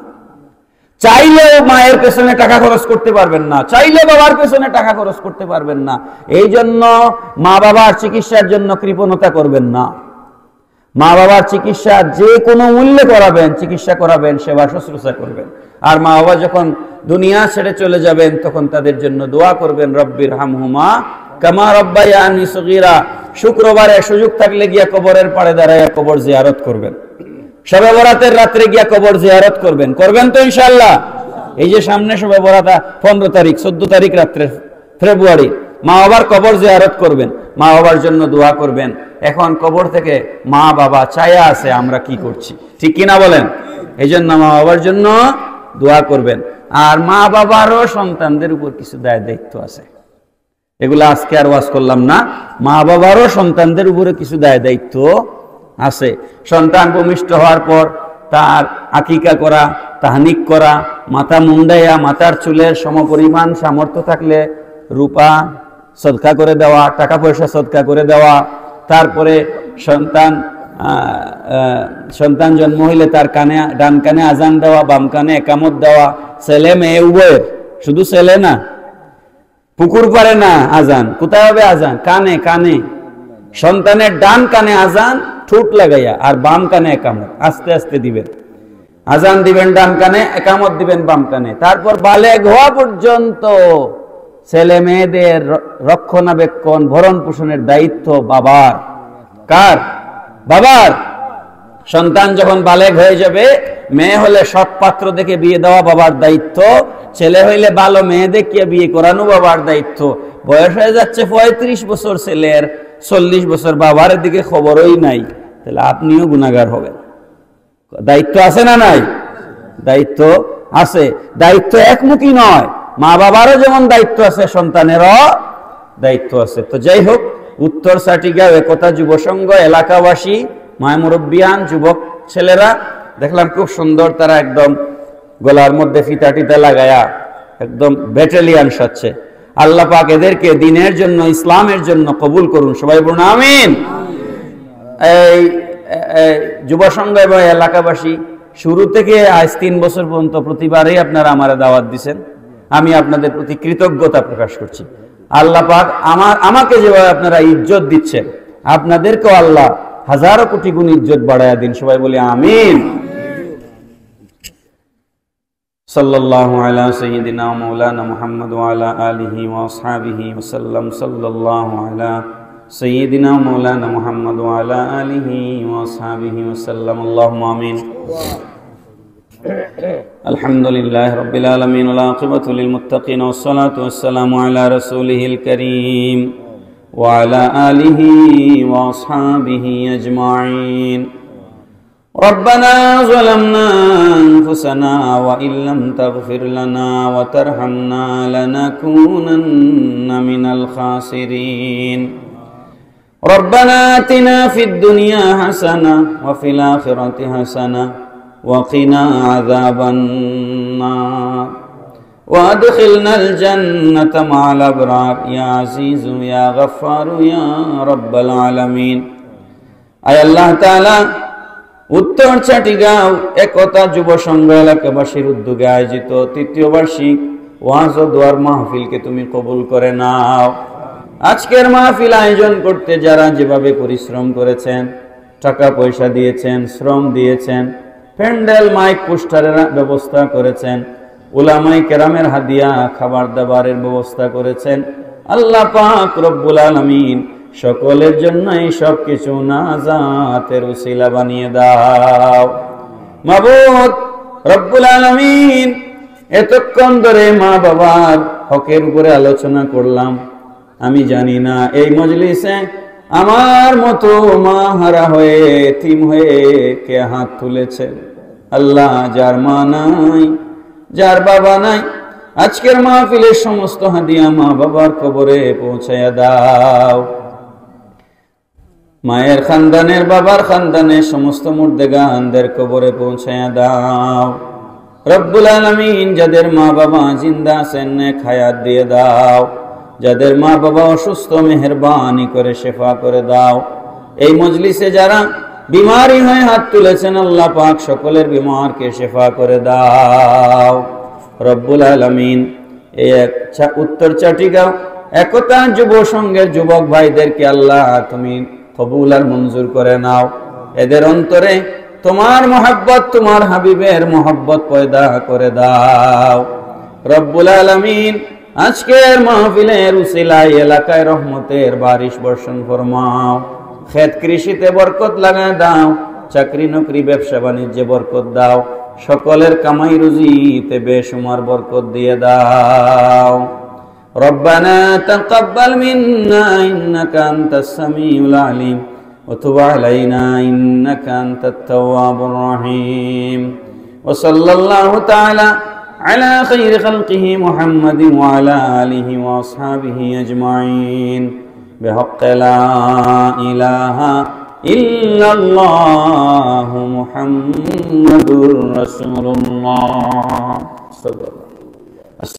চাইলেও মায়ের পেছনে টাকা খরচ করতে পারবেন না, চাইলে বাবার পেছনে টাকা খরচ করতে পারবেন না। এই জন্য মা বাবার চিকিৎসার জন্য কৃপণতা করবেন না। মা বাবার চিকিৎসা যে কোনো মূল্যে করাবেন, চিকিৎসা করাবেন, সেবা শুশ্রূষা করবেন। আর মা বাবা যখন দুনিয়া ছেড়ে চলে যাবেন, তখন তাদের জন্য দোয়া করবেন, রব্বির হামহুমা কামা রব্বায়ানি সগীরা। শুক্রবারে সুযোগ থাকলে গিয়া কবরের পাড়ে দাঁড়াইয়া কবর জিয়ারত করবেন। শবে বরাতের রাত্রে গিয়া কবর জিয়ারত করবেন। করবেন তো ইনশাআল্লাহ? এই যে সামনে শবে বরাত 15 তারিখ, 14 তারিখ রাত্রে ফেব্রুয়ারি, মা বাবার কবর জিয়ারত করবেন, মা বাবার জন্য দোয়া করবেন। এখন কবর থেকে মা বাবা চায়া আছে আমরা কি করছি, ঠিক কিনা বলেন? এই জন্য মা বাবার জন্য দোয়া করবেন। আর মা বাবারও সন্তানদের উপর কিছু দায় দায়িত্ব আছে, এগুলা আজকে আর ওয়াজ করলাম না। মা বাবারও সন্তানদের উপরে কিছু দায় দায়িত্ব আছে। সন্তান ভূমিষ্ঠ হওয়ার পর তার আকিকা করা, তাহনিক করা, মাথা মুন্ডাইয়া মাথার চুলের সমপরিমাণ সামর্থ্য থাকলে রূপা সদকা করে দেওয়া, টাকা পয়সা সদকা করে দেওয়া। তারপরে সন্তান জন্ম হইলে তার কানে, ডান কানে আজান দেওয়া, বাম কানে একামত দেওয়া। ছেলে মেয়ে উভয়ের, শুধু ছেলে না, পুকুর পারে না আজান, কোথায় হবে আজান? কানে কানে। সন্তানের ডান কানে আজান ঠোঁট লাগাইয়া, আর বাম কানে একামত, আস্তে আস্তে দিবেন। আজান দিবেন ডান কানে, একামত দিবেন বাম কানে। তারপর বালেগ হওয়া পর্যন্ত ছেলে মেয়েদের রক্ষণাবেক্ষণ, ভরণ পোষণের দায়িত্ব বাবার। কার? বাবার। সন্তান যখন বালেগ হয়ে যাবে, মেয়ে হলে সৎ পাত্র দেখে বিয়ে দেওয়া বাবার দায়িত্ব, ছেলে হইলে ভালো মেয়ে দেখিয়ে বিয়ে করানো বাবার দায়িত্ব। বয়স হয়ে যাচ্ছে 35 বছর ছেলের, 40 বছর বাবার দিকে খবরই নাই, তাহলে আপনিও গুনাহগার হবেন। দায়িত্ব আছে না নাই? দায়িত্ব আছে। দায়িত্ব একমুখী নয়, মা বাবারও যেমন দায়িত্ব আছে, সন্তানেরও দায়িত্ব আছে। তো যাই হোক, উত্তর সাটিগাঁও একতা যুব সংঘ এলাকাবাসী, মায় মুরব্বিয়ান, যুবক ছেলেরা দেখলাম খুব সুন্দর, তারা একদম গলার মধ্যে ফিতা টিতা লাগায়া একদম ব্যাটালিয়ান সাজছে। আল্লাহ পাক এদেরকে দিনের জন্য, ইসলামের জন্য কবুল করুন, সবাই বলুন আমিন। এই যুব সংঘ এবং এলাকাবাসী শুরু থেকে আজ 3 বছর পর্যন্ত প্রতিবারই আপনারা আমারে দাওয়াত দিচ্ছেন, আমি আপনাদের প্রতি কৃতজ্ঞতা প্রকাশ করছি। আল্লাহ পাক আমাকে যেভাবে আপনারা ইজ্জত দিচ্ছেন, আপনাদেরকেও আল্লাহ হাজারো কোটি গুণ ইজ্জত বাড়ায়া দিন, সবাই বলি আমিন। সাল্লাল্লাহু আলা সাইয়্যিদিনা ওয়া মাওলানা মুহাম্মদ ওয়া আলা আলিহি ওয়া আসহাবিহি ওয়া সাল্লাম। সাল্লাল্লাহু আলা সাইয়্যিদিনা ওয়া মাওলানা মুহাম্মদ ওয়া আলা আলিহি ওয়া আসহাবিহি ওয়া সাল্লাম। আল্লাহুম্মা আমিন। আলহামদুলিল্লাহি রাব্বিল আলামিন ওয়াল আকিবাতু লিল মুত্তাকিন ওয়াস সালাতু ওয়াস সালামু আলা রাসূলিহিল কারীম ওয়া আলা আলিহি ওয়া আসহাবিহি আজমাইন। ربنا ظلمنا أنفسنا وإن لم تغفر لنا وترحمنا لنكونن من الخاسرين. ربنا آتنا في الدنيا حسنة وفي الآخرة حسنة وقنا عذاب النار وأدخلنا الجنة مع الأبرار يا عزيز يا غفار يا رب العالمين. أي الله تعالى উত্তর চাটিগাঁও একতা যুব সংঘ এলাকাবাসীর উদ্যোগে আয়োজিত ৩য় বার্ষিক ওয়াজ ও দোয়ার মাহফিলকে তুমি কবুল করে নাও। আজকের মাহফিল আয়োজন করতে যারা যেভাবে পরিশ্রম করেছেন, টাকা পয়সা দিয়েছেন, শ্রম দিয়েছেন, প্যান্ডেল মাইক পোস্টারের ব্যবস্থা করেছেন, উলামায়ে কেরামের হাদিয়া খাবার দাবারের ব্যবস্থা করেছেন, আল্লাহ পাক রব্বুল আলামিন সকলের জন্য এই সব কিছু নাজাতের উসিলা বানিয়ে দাও। মাবুদ রব্বুল আলামিন, এতক্ষণ ধরে মা বাবার হকের উপরে আলোচনা করলাম। আমি জানি না এই মজলিসে আমার মতো মা হারা হয়ে, এতিম হয়ে কে হাত তুলেছে। আল্লাহ, যার মা নাই, যার বাবা নাই, আজকের মাহফিলের সমস্ত হাদিয়া মা বাবার কবরে পৌঁছায়া দাও। মায়ের খানদানের, বাবার খানদানের সমস্ত মুর্দেগানদের কবরে পৌঁছায়া দাও। রব্বুল আলামিন, যাদের মা বাবা জিন্দা আছেন নেক হায়াত দিয়ে দাও, যাদের মা বাবা অসুস্থ মেহেরবানি করে শেফা করে দাও। এই মজলিসে যারা বিমারি হয়ে হাত তুলেছেন, আল্লাহ পাক সকলের বিমারকে শেফা করে দাও। রব্বুল আলামিন, এই উত্তর চাটিগাঁও একতা যুব সংঘের যুবক ভাইদেরকে আল্লাহ তুমি কবুল আর মঞ্জুর করে নাও। এদের অন্তরে তোমার মহব্বত, তোমার হাবিবের মহব্বত পয়দা করে দাও। রব্বুল আলামিন, আজকের মাহফিলের উসিলায় এলাকায় রহমতের বারিশ বর্ষণ ফরমাও। খেত কৃষিতে বরকত লাগায় দাও, চাকরি নকরি ব্যবসা বাণিজ্যে বরকত দাও, সকলের কামাই রুজিতে বেশুমার বরকত দিয়ে দাও। ربنا تقبل منا إنك أنت السميع العليم وتب علينا إنك أنت التواب الرحيم وصلى الله تعالى على خير خلقه محمد وعلى آله وأصحابه أجمعين بحق لا إله إلا الله محمد رسول الله صلى الله عليه وسلم.